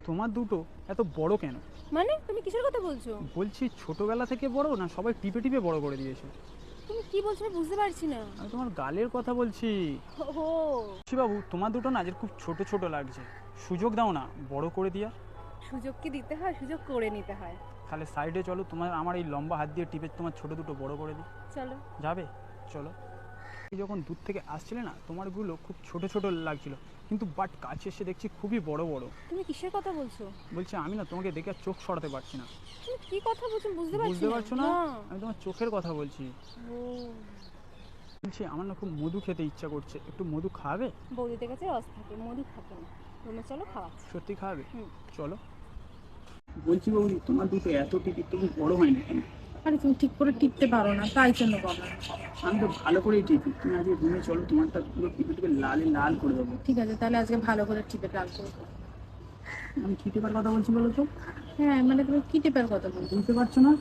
S1: তোমার দুটো এত বড় কেন?
S4: মানে তুমি কিসের কথা বলছো?
S1: বলছি ছোটবেলা থেকে বড় না সবাই টিপে টিপে বড় করে দিয়েছে?
S4: তুমি কি বলছো আমি বুঝতে পারছি না।
S1: আমি তোমার গালের কথা বলছি।
S4: ও,
S1: বলছি বাবু, তোমার দুটো না আজকে খুব ছোট ছোট লাগছে, সুযোগ দাও না বড় করে দিয়া।
S4: সুযোগ কি দিতে হয়? সুযোগ করে নিতে হয়।
S1: তাহলে সাইডে চলো, তোমার আমার এই লম্বা হাত দিয়ে টিপে তোমার ছোট দুটো বড় করে দিই।
S4: চলো।
S1: যাবে? চলো। এই যখন দূর থেকে আসছিলে না, তোমারগুলো খুব ছোট ছোট লাগছিল, কিন্তু বাট কাছে এসে দেখছি খুবই বড় বড়।
S4: তুমি কিসের কথা বলছো?
S1: বলছি আমি না তোমাকে দেখে আর চোখ সরাতে পারছি না।
S4: তুমি কি কথা বলছো বুঝতে পারছি
S1: বুঝতে পারছো না?
S4: না।
S1: আমি তোমার চোখের কথা বলছি।
S4: ও,
S1: বলছি আমার না খুব মধু খেতে ইচ্ছা করছে, একটু মধু খাওয়াবে?
S4: বৌদিদের কাছে রস থাকে, মধু থাকে না। রুমে চলো, খাওয়াচ্ছি।
S1: সত্যি খাওয়াবে?
S4: হুম।
S1: চলো। বলছি বাবু, তোমার দুটো এত টিপি তবু বড় হয় না কেন?
S2: আরে তুমি ঠিক করে টিপতে পারো না, তাই জন্য বাবা।
S1: আমি তো ভালো করেই টিপি। তুমি আজকে রুমে চলো, তোমারটা পুরো টিপে টিপে লালে লাল করে দেবো।
S2: ঠিক আছে, তাহলে আজকে ভালো করে টিপে লাল করে দাও।
S1: আমি কি টেপার কথা বলছি বলো তো?
S2: হ্যাঁ, মানে তুমি কি টিপের কথা বলছো?
S1: বুঝতে পারছো না?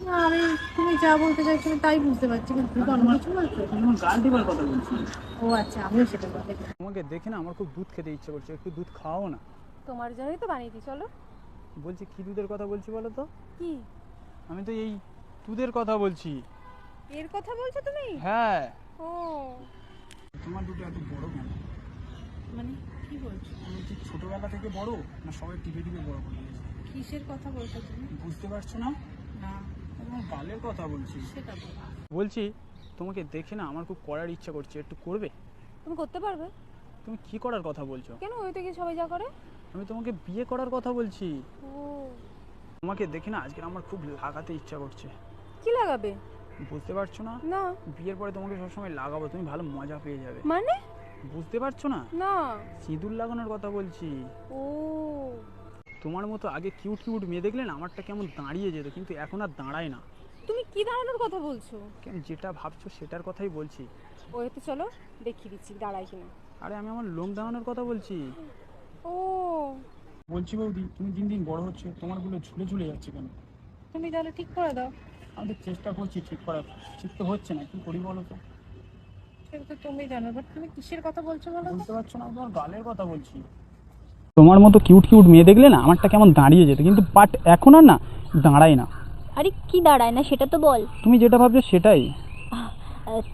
S2: না, আমি তুমি যা বলতে চাইছো আমি তাই বুঝতে পারছি, কিন্তু তুমি তো অন্য কিছু বলছো।
S1: আমি তোমার গাল টেপার কথা বলছি।
S2: ও আচ্ছা, আমিও সেটা বলতে চাই।
S1: তোমাকে দেখে না আমার খুব দুধ খেতে ইচ্ছে করছে, একটু দুধ খাওয়াও না।
S4: তোমার জন্যই তো বানিয়েছি, চলো।
S1: বলছি কি দুধের কথা বলছি বলো তো?
S4: কি?
S1: আমি তো এই দুধের কথা বলছি।
S4: এর কথা বলছো তুমি?
S1: হ্যাঁ।
S4: ও,
S1: তোমার দুটো এত বড় কেন?
S2: মানে কি বলছো?
S1: আমি বলছি ছোটবেলা থেকে বড় না সবাই টিপে টিপে বড় করে দিয়েছে?
S2: কিসের কথা বলছো তুমি?
S1: বুঝতে পারছো না?
S2: না,
S1: আমি তোমার গালের কথা বলছি।
S2: সেটা বলো।
S1: বলছি তোমাকে দেখে না আমার খুব করার ইচ্ছা করছে, একটু করবে?
S4: তুমি করতে পারবে?
S1: তুমি কি করার কথা বলছো?
S4: কেন, ওই থেকে সবাই যা করে।
S1: আমি তোমাকে বিয়ে করার কথা বলছি।
S4: ও,
S1: তোমাকে দেখে না আজকে আমার খুব লাগাতে ইচ্ছা করছে।
S4: কি লাগাবে?
S1: বুঝতে পারছো না?
S4: না।
S1: বিয়ের পরে তোমাকে সবসময় লাগাবো, তুমি ভালো মজা পেয়ে যাবে।
S4: মানে?
S1: বুঝতে পারছো না?
S4: না।
S1: সিঁদুর লাগানোর কথা বলছি।
S4: ও,
S1: তোমার মতো আগে কিউট কিউট মেয়ে দেখলে না আমারটা কেমন দাঁড়িয়ে যেত, কিন্তু এখন আর দাঁড়ায় না।
S4: তুমি কি দাঁড়ানোর কথা বলছো?
S1: কেন, যেটা ভাবছো সেটার কথাই বলছি।
S4: ওইতে চলো, দেখিয়ে দিচ্ছি দাঁড়াই কিনা।
S1: আরে আমি আমার লোম দাঁড়ানোর কথা বলছি।
S4: ও,
S1: বলছি বৌদি, তুমি দিন দিন বড় হচ্ছে, তোমারগুলো ঝুলে ঝুলে যাচ্ছে কেন?
S2: তুমি তাহলে ঠিক করে দাও।
S1: আমি তো চেষ্টা করছি ঠিক করার, ঠিক তো হচ্ছে না, কি করি বলো তো?
S2: সেটা তো তুমি জানো, বাট তুমি কিসের কথা বলছো বলো তো?
S1: বুঝতে পারছো না? আমি তোমার গালের কথা বলছি। তোমার মতো কিউট কিউট মেয়ে দেখলে না আমারটা কেমন দাঁড়িয়ে যেত, কিন্তু বাট এখন আর না দাঁড়ায় না।
S3: আরে কি দাঁড়ায় না সেটা তো বল।
S1: তুমি যেটা ভাবছো সেটাই।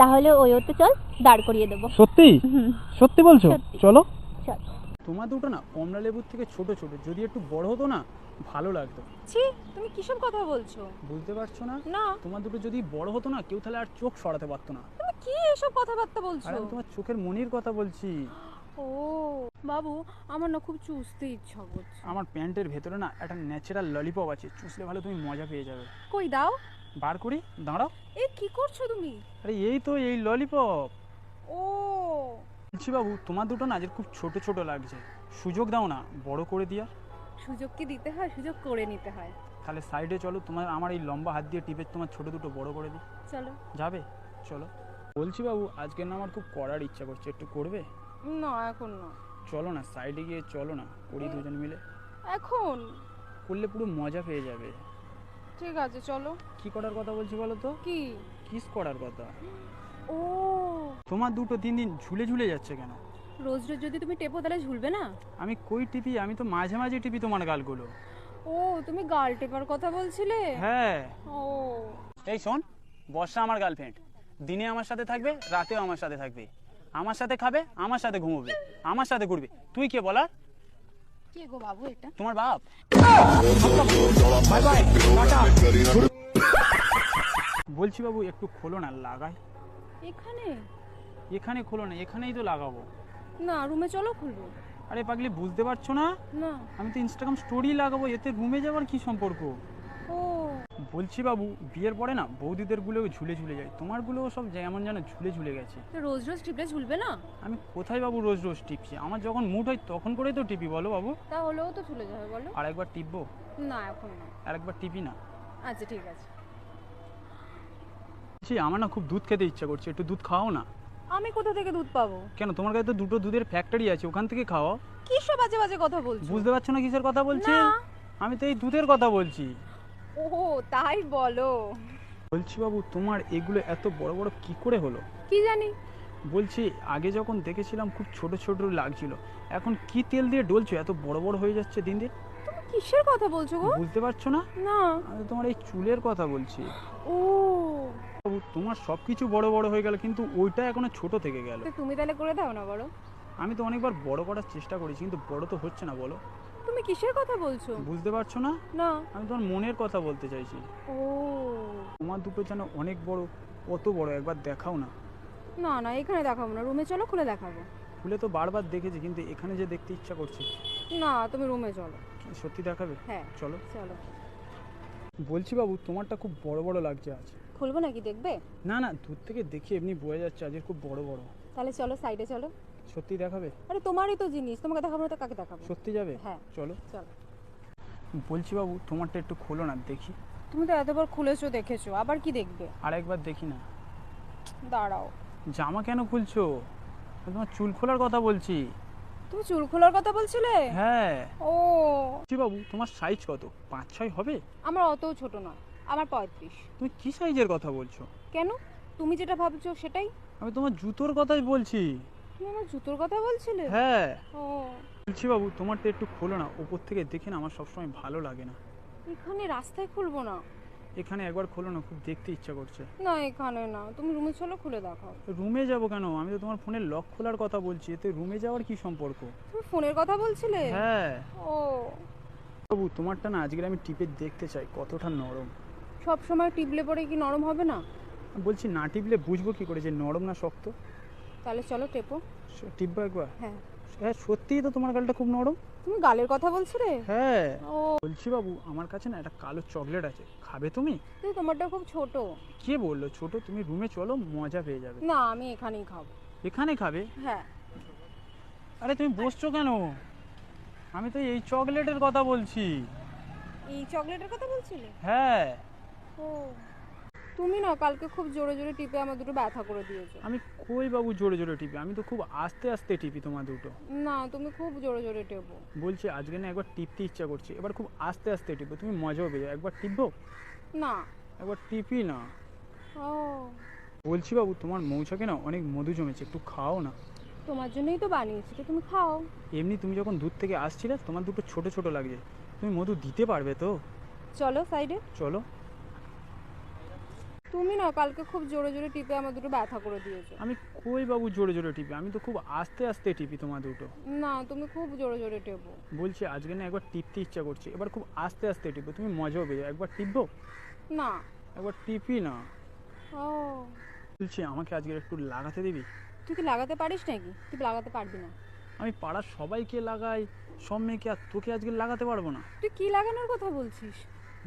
S3: তাহলে ওই ওতে চল, দাঁড় করিয়ে দেবো।
S1: সত্যি? সত্যি বলছো?
S3: সত্যি।
S1: চলো।
S3: চল।
S1: তোমার দুটো না কমলা লেবুর থেকে ছোট ছোট, যদি একটু বড় হতো না ভালো লাগতো।
S4: ছি, তুমি কিসব কথা বলছো?
S1: বুঝতে পারছো না?
S4: না।
S1: তোমার দুটো যদি বড় হতো না কেউ তাহলে আর চোখ সরাতে পারতো না।
S4: তুমি কি এসব কথাবার্তা বলছো?
S1: আরে আমি তোমার চোখের মনির কথা বলছি।
S4: ও বাবু, আমার না খুব চুষতে ইচ্ছা করছে।
S1: আমার প্যান্টের ভেতরে না একটা ন্যাচারাল ললিপপ আছে, চুষলে ভালো তুমি মজা পেয়ে যাবে।
S4: কই দাও।
S1: বার করি, দাঁড়াও।
S4: এ কি করছো তুমি?
S1: আরে এই তো এই ললিপপ।
S4: ও,
S1: বলছি বাবু, তোমার দুটো না আজ খুব ছোট ছোট লাগছে, সুযোগ দাও না বড় করে দিয়া।
S4: সুযোগ কি দিতে হয়? সুযোগ করে নিতে হয়।
S1: তাহলে সাইডে চলো, তোমার আমার এই লম্বা হাত দিয়ে টিপে তোমার ছোট দুটো বড় করে দিই।
S4: চলো।
S1: যাবে? চলো। বলছি বাবু, আজকে না আমার খুব করার ইচ্ছা করছে, একটু করবে?
S4: না, এখন না।
S1: চলো না, সাইডে গিয়ে চলো না, করি দুজন মিলে।
S4: এখন?
S1: করলে পুরো মজা পেয়ে যাবে।
S4: ঠিক আছে, চলো।
S1: কি করার কথা বলছি বলো তো?
S4: কি?
S1: কিস করার কথা।
S4: ও,
S1: তোমার দুটো দিন দিন ঝুলে ঝুলে যাচ্ছে কেন?
S4: রোজ রোজ যদি তুমি টেপো তাহলে ঝুলবে না।
S1: আমি কই টিপি, আমি তো মাঝে মাঝে টিপি তোমার গালগুলো।
S4: ও, তুমি গাল টেপার কথা বলছিলে?
S1: হ্যাঁ।
S4: ও,
S1: এই শোন, বর্ষা আমার গার্লফ্রেন্ড, দিনে আমার সাথে থাকবে, রাতেও আমার সাথে থাকবে। আমার সাথে খাবে, আমার সাথে ঘুমোবে, আমার সাথে ঘুরবে। তুই কে বলার?
S4: কে গো বাবু এটা?
S1: তোমার বাপ। বলছি বাবু একটু খোলো না, লাগাই।
S4: এখানে?
S1: এখানে খোলো না, এখানেই তো লাগাবো।
S4: না, রুমে চলো খুলবো।
S1: আরে পাগলি, বুঝতে পারছো না?
S4: না।
S1: আমি তো ইনস্টাগ্রাম স্টোরি লাগাবো, এতে রুমে যাওয়ার কি সম্পর্ক?
S4: ও
S1: বলছি বাবু, বিয়ের পরে না বৌদিদের গুলো ঝুলে ঝুলে যায়, তোমার গুলো সব যেমন যেন ঝুলে ঝুলে গেছে।
S4: তো রোজ রোজ টিপলে ঝুলবে না?
S1: আমি কোথায় বাবু রোজ রোজ টিপছি? আমার যখন মুড হয় তখন করেই তো টিপি, বলো বাবু।
S4: তাহলেও তো ঝুলে যাবে বলো।
S1: আর একবার টিপবো?
S4: না এখন না।
S1: আর একবার টিপি না?
S4: আচ্ছা ঠিক আছে।
S1: জি, আমার না খুব দুধ খেতে ইচ্ছা করছে, একটু দুধ খাও না।
S4: আমি কোথা থেকে দুধ পাবো?
S1: কেন, তোমার কাছে তো দুটো দুধের ফ্যাক্টরি আছে, ওখান থেকে খাও।
S4: কি সব বাজে বাজে কথা বলছো?
S1: বুঝতে পারছো না কিসের কথা বলছি?
S4: না।
S1: আমি তো এই দুধের কথা বলছি।
S4: ও তাই বলো।
S1: বলছি বাবু, তোমার এগুলো এত বড় বড় কি করে হলো?
S4: কি জানি।
S1: বলছি আগে যখন দেখেছিলাম খুব ছোট ছোট লাগছিল, এখন কি তেল দিয়ে ডলছো এত বড় বড় হয়ে যাচ্ছে দিন দিন?
S4: তুমি কিসের কথা বলছো গো?
S1: বুঝতে পারছো না?
S4: না।
S1: আমি তোমার এই চুলের কথা বলছি।
S4: ও
S1: বাবু, তোমার সবকিছু বড় বড় হয়ে গেল, কিন্তু ওইটা এখনো ছোট থেকে গেল।
S4: তো তুমি তাহলে করে দাও না বড়।
S1: আমি তো অনেকবার বড় করার চেষ্টা করেছি, কিন্তু বড় তো হচ্ছে না, বলো।
S4: তুমি কিসের কথা বলছো?
S1: বুঝতে পারছো না?
S4: না।
S1: আমি তোমার মনের কথা বলতে চাইছি।
S4: ও
S1: তোমার দুটো যেন অনেক বড়, কত বড় একবার দেখাও না।
S4: না না, এখানে দেখাবো না, রুমে চলো খুলে দেখাবো।
S1: খুলে তো বারবার দেখেছি, কিন্তু এখানে যে দেখতে ইচ্ছা করছে।
S4: না, তুমি রুমে চলো।
S1: সত্যি দেখাবে?
S4: হ্যাঁ
S1: চলো।
S4: চলো।
S1: বলছি বাবু, তোমারটা খুব বড় বড় লাগছে আজ।
S4: খুলবো নাকি, দেখবে?
S1: না না, দূর থেকে দেখে এমনি বোঝা যাচ্ছে আজকে খুব বড় বড়।
S4: তাহলে চলো সাইডে চলো।
S1: সত্যি দেখাবে?
S4: আরে তোমারই তো জিনিস, তোমাকে দেখাবো না তো কাকে দেখাবো?
S1: সত্যি যাবে?
S4: হ্যাঁ
S1: চলো।
S4: চলো।
S1: বলছি বাবু, তোমারটা একটু খোলো না, দেখি।
S4: তুমি তো এতবার খুলেছো দেখেছো, আবার কি দেখবে?
S1: আর একবার দেখি না।
S4: দাঁড়াও।
S1: জামা কেন খুলছো? আমি তোমার চুল খোলার কথা বলছি।
S4: তুমি চুল খোলার কথা বলছিলে?
S1: হ্যাঁ।
S4: ও
S1: বলছি বাবু, তোমার সাইজ কত? 5-6 হবে?
S4: আমার অতও ছোট নয়, আমার 35।
S1: তুমি কি সাইজের কথা বলছো?
S4: কেন, তুমি যেটা ভাবছো সেটাই।
S1: আমি তোমার জুতোর কথাই বলছি।
S4: তুমি আমার জুতোর কথা বলছিলে?
S1: হ্যাঁ।
S4: ও
S1: বলছি বাবু, তোমারটা একটু খোলো না, উপর থেকে দেখে না আমার সবসময় ভালো লাগে না।
S4: এখানে রাস্তায় খুলবো না।
S1: এখানে একবার খোলো না, খুব দেখতে ইচ্ছা করছে।
S4: না এখানে না, তুমি রুমে চলো খুলে দেখাও।
S1: রুমে যাব কেন? আমি তো তোমার ফোনের লক খোলার কথা বলছি, এতে রুমে যাওয়ার কি সম্পর্ক?
S4: তুমি ফোনের কথা বলছিলে?
S1: হ্যাঁ।
S4: ও
S1: বাবু, তোমারটা না আজকে আমি টিপে দেখতে চাই কতটা নরম।
S4: সব সময় টিপলে পরে কি নরম হবে না?
S1: বলছি না টিপলে বুঝবো কি করে যে নরম না শক্ত?
S4: তাহলে চলো টেপো।
S1: টিপবো একবার?
S4: হ্যাঁ।
S1: হ্যাঁ, সত্যিই তো তোমার গালটা খুব নরম।
S4: তুমি গালের কথা বলছিলে?
S1: হ্যাঁ।
S4: ও
S1: বলছি বাবু, আমার কাছে না একটা কালো চকলেট আছে, খাবে তুমি?
S4: কিন্তু তোমারটা খুব ছোট।
S1: কে বললো ছোট? তুমি রুমে চলো, মজা পেয়ে যাবে।
S4: না আমি এখানেই খাবো।
S1: এখানে খাবে?
S4: হ্যাঁ।
S1: আরে তুমি বসছো কেন? আমি তো এই চকলেটের কথা বলছি।
S4: এই চকলেটের কথা বলছিলে?
S1: হ্যাঁ।
S4: ও তুমি না কালকে খুব জোরে জোরে টিপে আমার দুটো ব্যথা করে দিয়েছো।
S1: আমি কই বাবু জোরে জোরে টিপি? আমি তো খুব আস্তে আস্তে টিপি তোমার দুটো।
S4: না তুমি খুব জোরে জোরে টেপো।
S1: বলছি আজকে না একবার টিপতে ইচ্ছা করছে, এবার খুব আস্তে আস্তে টিপো, তুমি মজাও পেয়ে যাবে। একবার টিপবো?
S4: না।
S1: একবার টিপি না।
S4: ও
S1: বলছি বাবু, তোমার মৌচাকে না অনেক মধু জমেছে, একটু খাও না।
S4: তোমার জন্যই তো বানিয়েছি, তো তুমি খাও।
S1: এমনি তুমি যখন দূর থেকে আসছিলে তোমার দুটো ছোট ছোট লাগছে, তুমি মধু দিতে পারবে তো?
S4: চলো সাইডে।
S1: চলো।
S4: তুমি না কালকে খুব জোরে জোরে টিপে আমার দুটো ব্যথা করে দিয়েছো।
S1: আমি কই বাবু জোরে জোরে টিপি? আমি তো খুব আস্তে আস্তে টিপি তোমার দুটো।
S4: না তুমি খুব জোরে জোরে টেপো।
S1: বলছি আজকে না একবার টিপতে ইচ্ছা করছে, এবার খুব আস্তে আস্তে টিপো, তুমি মজাও পেয়ে যাবে। একবার টিপবো?
S4: না।
S1: একবার টিপি না।
S4: ও
S1: বলছি আমাকে আজকে একটু লাগাতে দিবি?
S4: তুই কি লাগাতে পারিস নাকি? তুই লাগাতে পারবি না।
S1: আমি পাড়ার সবাইকে লাগাই, সব মেয়েকে, আর তোকে আজকে লাগাতে পারবো না?
S4: তুই কি লাগানোর কথা বলছিস?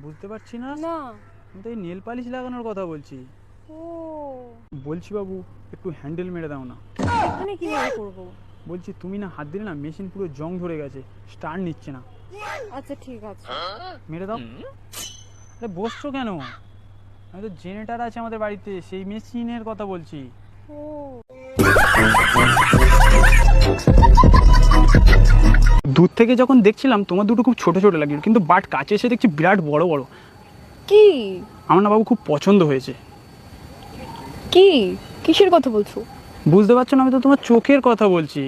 S1: বুঝতে পারছি না।
S4: না।
S1: আমি তো এই নেল পালিশ লাগানোর কথা বলছি।
S4: ও
S1: বলছি বাবু, একটু হ্যান্ডেল মেরে দাও না।
S4: এখানে কিভাবে করবো?
S1: বলছি তুমি না হাত দিলে না মেশিন পুরো জং ধরে গেছে, স্টার্ট নিচ্ছে না।
S4: আচ্ছা ঠিক আছে।
S1: মেরে দাও। আরে বসছো কেন? আমি তো জেনারেটর আছে আমাদের বাড়িতে, সেই মেশিনের কথা বলছি।
S4: ও
S1: দূর থেকে যখন দেখছিলাম তোমার দুটো খুব ছোট ছোট লাগছিল, কিন্তু বাট কাছে এসে দেখছি বিরাট বড় বড়।
S4: কি?
S1: আমার না বাবু খুব পছন্দ হয়েছে।
S4: কি কিসের কথা বলছো?
S1: বুঝতে পারছো না? আমি তো তোমার চোখের কথা বলছি।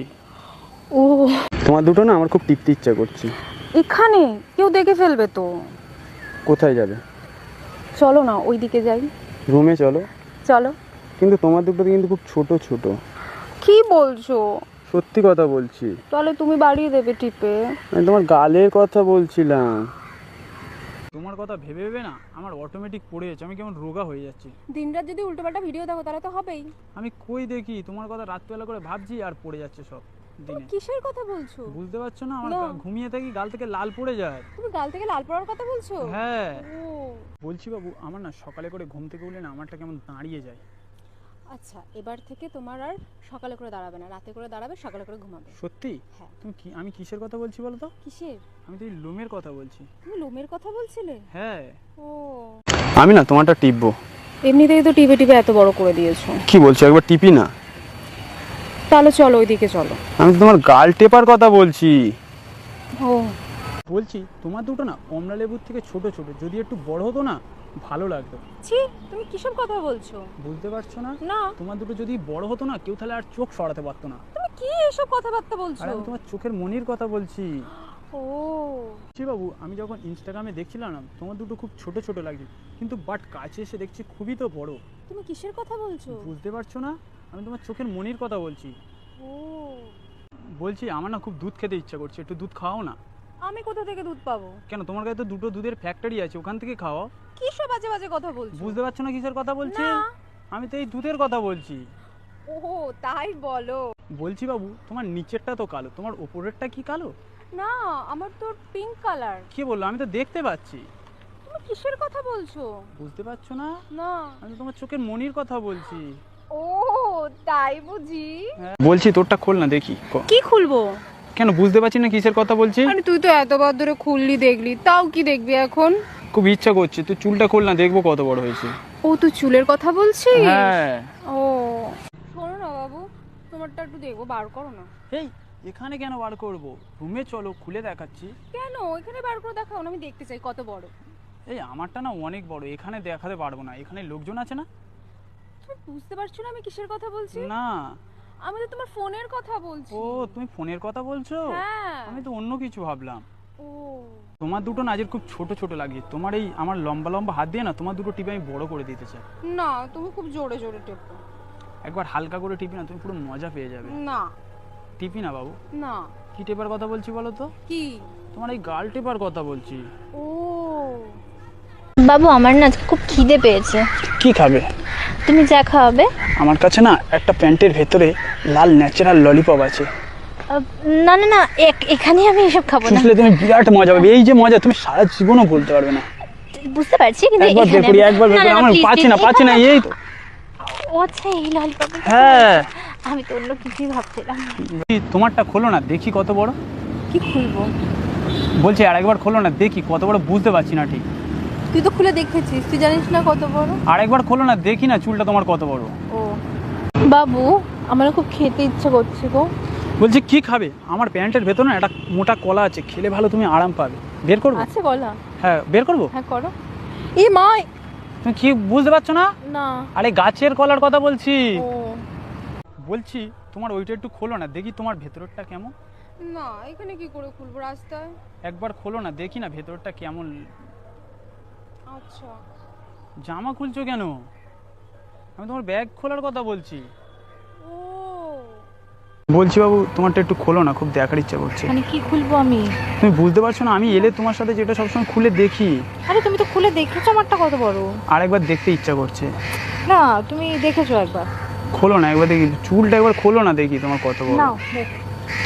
S4: ও
S1: তোমার দুটো না আমার খুব টিপতে ইচ্ছা করছে।
S4: এখানে কেউ দেখে ফেলবে তো।
S1: কোথায় যাবে?
S4: চলো না ওইদিকে যাই।
S1: রুমে চলো।
S4: চলো।
S1: কিন্তু তোমার দুটো কিন্তু খুব ছোট ছোট।
S4: কি বলছো?
S1: সত্যি কথা বলছি।
S4: তাহলে তুমি বাড়িয়ে দেবে টিপে?
S1: আমি তোমার গালের কথা বলছিলাম। তোমার কথা ভেবে ভেবে না আমার অটোমেটিক পড়ে যাচ্ছে, আমি কেমন রোগা হয়ে যাচ্ছি।
S4: দিনরাত যদি উল্টোপাল্টা ভিডিও দেখো তাহলে তো হবেই।
S1: আমি কই দেখি তোমার কথা রাতবেলা করে ভাবছি আর পড়ে যাচ্ছে সব দিনে।
S4: কিসের কথা বলছো?
S1: বুঝতে পারছো না? আমার
S4: না।
S1: ঘুমিয়ে থাকি গাল থেকে লাল পড়ে যায়।
S4: তুমি গাল থেকে লাল পড়ার কথা বলছো?
S1: হ্যাঁ।
S4: ও
S1: বলছি বাবু, আমার না সকালে করে ঘুম থেকে উঠলে না আমারটা কেমন দাঁড়িয়ে যায়।
S4: আচ্ছা, এবার থেকে তোমার আর সকালে করে দাঁড়াবে না, রাতে করে দাঁড়াবে, সকালে করে ঘুমাবে।
S1: সত্যি?
S4: হ্যাঁ।
S1: তুমি কি, আমি কিসের কথা বলছি বলো তো?
S4: কিসের?
S1: আমি তো এই লোমের কথা বলছি।
S4: তুমি লোমের কথা বলছিলে?
S1: হ্যাঁ।
S4: ও
S1: আমি না তোমারটা টিপবো।
S4: এমনিতেই তো টিপে টিপে এত বড় করে দিয়েছো।
S1: কি বলছো, একবার টিপি না?
S4: তাহলে চলো ওইদিকে চলো।
S1: আমি তো তোমার গাল টেপার কথা বলছি।
S4: ও
S1: বলছি তোমার দুটো না কমলা লেবুর থেকে ছোট ছোট, যদি একটু বড় হতো না ভালো লাগতো।
S4: ছি, তুমি কিসব কথা বলছো?
S1: বুঝতে পারছো না?
S4: না।
S1: তোমার দুটো যদি বড় হতো না কেউ তাহলে আর চোখ সরাতে পারতো না।
S4: তুমি কি এসব কথাবার্তা বলছো?
S1: আর আমি তোমার চোখের মনির কথা বলছি।
S4: ও
S1: জি বাবু, আমি যখন ইনস্টাগ্রামে দেখছিলাম না তোমার দুটো খুব ছোট ছোট লাগছে, কিন্তু বাট কাছে এসে দেখছি খুবই তো বড়।
S4: তুমি কিসের কথা বলছো?
S1: বুঝতে পারছো না? আমি তোমার চোখের মনির কথা বলছি।
S4: ও
S1: বলছি আমার না খুব দুধ খেতে ইচ্ছা করছে, একটু দুধ খাও না।
S4: আমি কোথা থেকে দুধ পাবো?
S1: কেন, তোমার কাছে তো দুটো দুধের ফ্যাক্টরি আছে, ওখান থেকে খাও।
S4: কিসব বাজে বাজে কথা বলছো?
S1: বুঝতে পারছো না কিসের কথা বলছি?
S4: না।
S1: আমি তো এই দুধের কথা বলছি।
S4: ও তাই বলো।
S1: বলছি বাবু, তোমার নিচেরটা তো কালো, তোমার উপরেরটা কি কালো?
S4: না, আমার তো পিঙ্ক কালার।
S1: কি বললো, আমি তো দেখতে পাচ্ছি।
S4: তুমি কিসের কথা বলছো?
S1: বুঝতে পারছো না?
S4: না।
S1: আমি তোমার চোখের মনির কথা বলছি।
S4: ও তাই বুঝি।
S1: বলছি তোরটা খোল না দেখি।
S4: কি খুলবো?
S1: কেন, বুঝতে পারছি না কিসের কথা বলছি?
S4: আরে তুই তো এতবার ধরে খুললি দেখলি, তাও কি দেখবি এখন?
S1: খুব ইচ্ছা করছে, তুই চুলটা খোল না, দেখবো কত বড় হয়েছে।
S4: ও তুই চুলের কথা বলছিস?
S1: হ্যাঁ।
S4: ও শোনো না বাবু, তোমারটা একটু দেখবো, বার করো না।
S1: এই এখানে কেন বার করবো, রুমে চলো খুলে দেখাচ্ছি।
S4: কেন এখানে বার করে দেখাও না, আমি দেখতে চাই কত বড়।
S1: এই আমারটা না অনেক বড়, এখানে দেখাতে পারবো না, এখানে লোকজন আছে না।
S4: তুমি বুঝতে পারছো না আমি কিসের কথা বলছি?
S1: না।
S4: আমি তো তোমার ফোনের কথা বলছি।
S1: ও তুমি ফোনের কথা বলছো?
S4: হ্যাঁ।
S1: আমি তো অন্য কিছু ভাবলাম।
S4: ও
S1: তোমার দুটো নাজের খুব ছোট ছোট লাগছে, তোমার এই আমার লম্বা লম্বা হাত দিয়ে না তোমার দুটো টিপে আমি বড় করে দিতে চাই।
S4: না, তুমি খুব জোরে জোরে টেপো।
S1: একবার হালকা করে টিপি না, তুমি পুরো মজা পেয়ে যাবে।
S4: না
S1: টিপি না বাবু।
S4: না।
S1: কি টেপার কথা বলছি বলো তো?
S4: কি?
S1: তোমার এই গাল টেপার কথা বলছি।
S4: ও
S3: বাবু আমার না খুব খিদে পেয়েছে,
S1: কি খাবে?
S3: তুমি যা খাওয়াবে।
S1: আমার কাছে না একটা প্যান্টের ভেতরে লাল ন্যাচারাল ললিপপ আছে।
S3: না না না, এখানে আমি এসব খাবো না।
S1: চুষলে তুমি বিরাট মজা পাবে, এই যে মজা তুমি সারা জীবনও বলতে পারবে না।
S3: বুঝতে পারছি কিন্তু
S1: একবার
S3: এখানে
S1: বের করি, একবার বের
S3: না,
S1: করি,
S3: না, না,
S1: আমার
S3: please,
S1: পাচ্ছি না
S3: please,
S1: পাচ্ছি না,
S3: এখানে-
S1: এই তো।
S3: ও আচ্ছা, এই ললিপপ।
S1: হ্যাঁ।
S3: আমি তো অন্য কিছুই ভাবছিলাম।
S1: তোমারটা খোলো না দেখি কত বড়।
S4: কি খুলবো?
S1: বলছি আর একবার খোলো না দেখি কত বড়, বুঝতে পারছি না ঠিক।
S4: তুই তো খুলে দেখেছিস, তুই জানিস না কত বড়।
S1: আর একবার খোলো না দেখি না চুলটা তোমার কত বড়।
S4: ও বাবু, আমার খুব খেতে ইচ্ছে করছে গো।
S1: বলছি কি খাবে? আমার প্যান্টের ভেতর না একটা মোটা কলা আছে, খেলে ভালো তুমি আরাম পাবে। বের করবো?
S4: আছে গলা?
S1: হ্যাঁ বের করবো।
S4: হ্যাঁ করো। এ মা,
S1: তুমি কি বুঝতে পারছো না?
S4: না।
S1: আরে গাছের কলার কথা বলছি।
S4: ও
S1: বলছি তোমার ওইটা একটু খোলো না দেখি তোমার ভেতরটা কেমন।
S4: না, এখানে কি করে খুলবো, রাস্তায়?
S1: একবার খোলো না দেখি না ভেতরটা কেমন।
S4: আচ্ছা।
S1: জামা খুলছো কেন? আমি তোমার ব্যাগ খোলার কথা বলছি।
S4: ও
S1: বলছি বাবু তোমারটা একটু খোলো না, খুব দেখার ইচ্ছা করছে।
S2: মানে কি খুলবো আমি?
S1: তুমি বুঝতে পারছো না, আমি এলে তোমার সাথে যেটা সবসময় খুলে দেখি।
S2: আরে তুমি তো খুলে দেখেছো আমারটা কত বড়।
S1: আরেকবার দেখতে ইচ্ছা করছে।
S2: না তুমি দেখেছো একবার।
S1: খোলো না একবার দেখি, চুলটা একবার খোলো না দেখি তোমার কত বড়।
S2: নাও।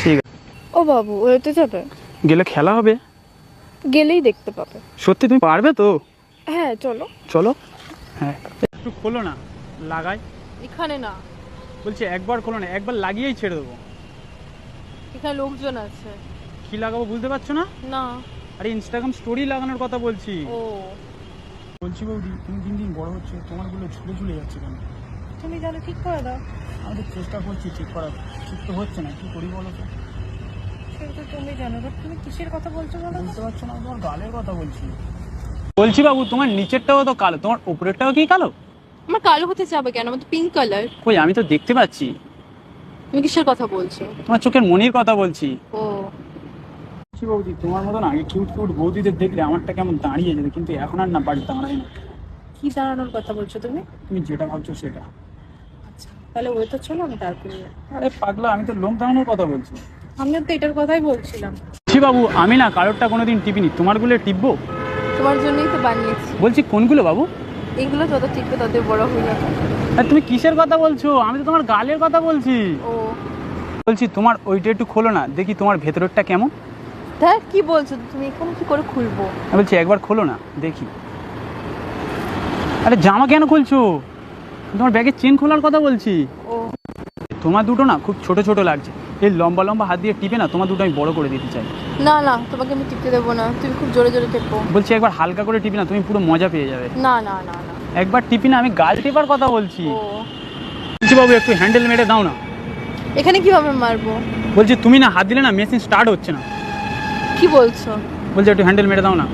S1: ঠিক আছে।
S4: ও বাবু, ওতে যাবে?
S1: গেলে খেলা হবে?
S4: গেলেই দেখতে পাবে।
S1: সত্যি তুমি পারবে তো?
S4: হ্যাঁ চলো।
S1: চলো। হ্যাঁ একটু খোলো না, লাগাই।
S4: এখানে না,
S1: বলছি একবার খোলো না, একবার লাগিয়েই ছেড়ে দেবো।
S4: এখানে লোকজন আছে।
S1: কি লাগাবো বুঝতে পারছো না?
S4: না।
S1: আরে ইনস্টাগ্রাম স্টোরি লাগানোর কথা বলছি।
S4: ও
S1: বলছি বৌদি তুমি দিন দিন বড় হচ্ছে, তোমারগুলো ঝুলে ঝুলে যাচ্ছে কেন?
S2: তুমি জানো ঠিক করে দাও।
S1: আমি তো চেষ্টা করছি ঠিক করার, ঠিক তো হচ্ছে না, কি করি বলো তো?
S2: সেটা তো তুমি জানো, বাট তুমি কিসের কথা বলছো বলো?
S1: বুঝতে পারছো না, তোমার গালের কথা বলছি। বলছি বাবু তোমার নিচেরটাও তো কালো, তোমার উপরেরটাও কি কালো?
S4: আমার কালো হতে যাবে কেন, আমার তো পিঙ্ক কালার।
S1: কই আমি তো দেখতে পাচ্ছি।
S4: তুমি কিসের কথা বলছো?
S1: তোমার চোখের মনির কথা বলছি।
S4: ও
S1: বলছি বৌদি তোমার মতন আগে কিউট কিউট বৌদিদের দেখলে আমারটা কেমন দাঁড়িয়ে যেত, কিন্তু এখন আর না, বাড়ি দাঁড়ায় না।
S2: কি দাঁড়ানোর কথা বলছো তুমি?
S1: তুমি যেটা ভাবছো সেটা।
S2: আচ্ছা তাহলে ওই তো চলো আমি তারপরে যাবো।
S1: আরে পাগলা, আমি তো লোম টাঙানোর কথা বলছি।
S2: আমিও তো এটার কথাই বলছিলাম।
S1: ছি বাবু, আমি না কারোরটা কোনোদিন টিপিনি, তোমারগুলো টিপবো?
S4: তোমার জন্যই তো বানিয়েছি।
S1: বলছি কোনগুলো বাবু?
S4: এগুলো যত টিপবে তত বড় হয়ে যাবে।
S1: আরে তুমি কিসের কথা বলছো? আমি তো তোমার গালের কথা বলছি।
S4: ও
S1: বলছি তোমার ওইটা একটু খোলো না, দেখি তোমার ভেতরেরটা কেমন।
S4: দেখ কি বলছো তুমি, এখানে কি করে খুলবো?
S1: আমি বলছি একবার খোলো না দেখি। আরে জামা কেন খুলছো? তোমার ব্যাগের চেন খোলার কথা বলছি।
S4: ও
S1: তোমার দুটো না খুব ছোট ছোট লাগছে। এই লম্বা লম্বা হাত দিয়ে টিপে না তোমার দুটো আমি বড় করে দিতে চাই।
S4: না না, তোমাকে আমি টিপতে দেবো না, তুমি খুব জোরে জোরে টেপো।
S1: বলছি একবার হালকা করে টিপি না, তুমি পুরো মজা পেয়ে যাবে।
S4: না না না না।
S1: একবার টিপি না, আমি গাল টেপার কথা বলছি।
S4: ও
S1: বলছি বাবু একটু হ্যান্ডেল মেরে দাও না।
S4: এখানে কিভাবে মারবো?
S1: বলছি তুমি না হাত দিলে না মেশিন স্টার্ট হচ্ছে না।
S4: কি বলছো?
S1: বলছি একটু হ্যান্ডেল মেরে দাও না।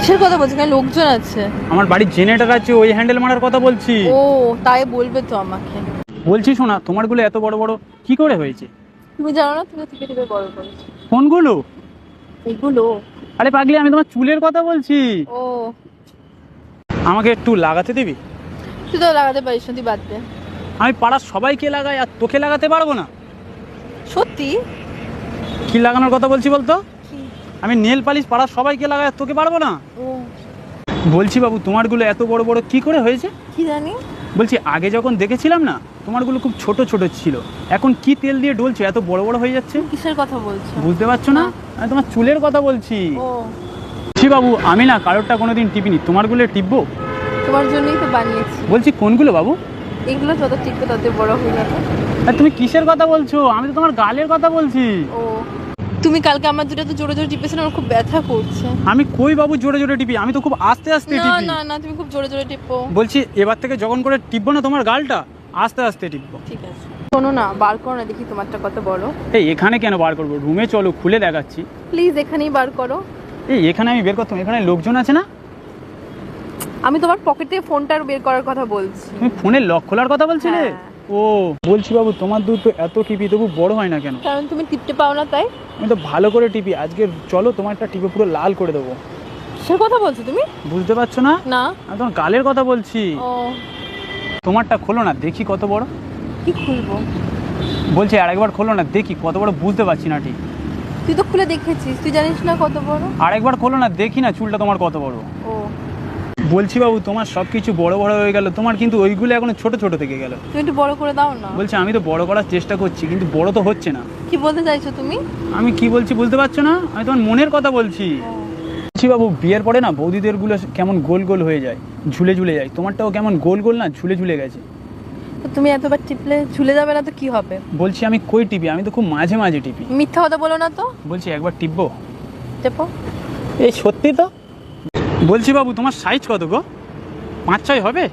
S4: কিসের কথা বলছো? এখানে লোকজন আছে।
S1: আমার বাড়ির জেনারেটর আছে, ওই হ্যান্ডেল মারার কথা বলছি।
S4: ও তাই বলবে তো আমাকে।
S1: বলছি শোনা, তোমারগুলো এত বড় বড় কি করে হয়েছে?
S4: তুমি জানো না, তুমি টিপে টিপে বড় করেছো
S1: কোনগুলো?
S4: এগুলো।
S1: আরে পাগলি, আমি তোমার চুলের কথা বলছি।
S4: ও
S1: আমাকে একটু লাগাতে দিবি?
S4: তুই তো লাগাতে পারিস না, তুই বাদ দে।
S1: আমি পাড়ার সবাইকে লাগাই আর তোকে লাগাতে পারবো না?
S4: সত্যি?
S1: কি লাগানোর কথা বলছি বলতো?
S4: কি?
S1: আমি নেল পালিশ পাড়ার সবাইকে লাগাই আর তোকে পারবো না?
S4: ও
S1: বলছি বাবু তোমারগুলো এত বড় বড় কি করে হয়েছে?
S4: কি জানি।
S1: বলছি আগে যখন দেখেছিলাম না তোমারগুলো খুব ছোট ছোট ছিল, এখন কি তেল দিয়ে ডলছে এত বড় বড় হয়ে যাচ্ছে?
S4: কিসের কথা বলছো?
S1: বুঝতে পারছো না? আমি তোমার চুলের কথা বলছি।
S4: ও
S1: ছি বাবু, আমি না কারোরটা কোনোদিন টিপিনি, তোমারগুলো টিপবো?
S4: তোমার জন্যই তো বানিয়েছি।
S1: বলছি কোনগুলো বাবু?
S4: এগুলো যত টিপবে তত বড় হয়ে যাবে।
S1: আর তুমি কিসের কথা বলছো? আমি তো তোমার গালের কথা বলছি।
S4: ও তুমি কালকে আমার দুটো তো জোরে জোরে টিপেছো না, আমার খুব ব্যথা করছে।
S1: আমি কই বাবু জোরে জোরে টিপি? আমি তো খুব আস্তে আস্তে
S4: না
S1: টিপি।
S4: না না, তুমি খুব জোরে জোরে টিপো।
S1: বলছি এবার থেকে যখন করে টিপবো না তোমার গালটা, আস্তে আস্তে টিপবো।
S4: ঠিক আছে, শোনো না, বার করো না দেখি তোমারটা কত বড়।
S1: এই এখানে কেন বার করবো? রুমে চলো, খুলে দেখাচ্ছি।
S4: প্লিজ এখানেই বার করো।
S1: এই এখানে আমি বের করতাম, এখানে লোকজন আছে না?
S4: আমি তোমার পকেট থেকে ফোনটা বের করার কথা বলছি।
S1: তুমি ফোনের লক খোলার কথা বলছিলে?
S4: হ্যাঁ।
S1: ও বলছি বাবু তোমার দুধ তো এত টিপি তবু বড় হয় না কেন?
S4: কারণ তুমি টিপতে পাও না তাই।
S1: আমি তো ভালো করে টিপি, আজকে চলো তোমারটা টিপে পুরো লাল করে দেবো।
S4: সে কথা বলছো তুমি?
S1: বুঝতে পারছো না?
S4: না।
S1: আমি তোমার গালের কথা বলছি।
S4: ও
S1: তোমারটা খোলো না দেখি কত বড়।
S4: কি খুলবো?
S1: বলছি আরেকবার খোলো না দেখি কত বড়, বুঝতে পারছি না ঠিক।
S4: তুই তো খুলে দেখেছিস, তুই জানিস না কত বড়।
S1: আরেকবার খোলো না দেখি না চুলটা তোমার কত বড়।
S4: ও
S1: বলছি বাবু তোমার সব কিছু বড় বড় হয়ে গেল, তোমার কিন্তু ওইগুলো এখনো ছোট ছোট থেকে গেল।
S4: তুমি একটু বড় করে দাও না।
S1: বলছি আমি তো বড় করার চেষ্টা করছি কিন্তু বড় তো হচ্ছে না।
S4: কি বলতে চাইছো তুমি?
S1: আমি কি বলছি বুঝতে পারছো না? আমি তোমার মনের কথা বলছি।
S4: ও,
S1: বলছি বাবু বিয়ের পরে না বৌদিদের গুলো কেমন গোল গোল হয়ে যায়, ঝুলে ঝুলে যায়, তোমারটাও কেমন গোল গোল না ঝুলে ঝুলে গেছে।
S4: তো তুমি এতবার টিপলে ঝুলে যাবে না তো কি হবে?
S1: বলছি আমি কই টিপি? আমি তো খুব মাঝে মাঝে টিপি।
S4: মিথ্যা কথা বলো না তো।
S1: বলছি একবার টিপবো?
S4: টেপো।
S1: এই সত্যি তো? বলছি বাবু তোমার সাইজ কত গো? 5-6 হবে?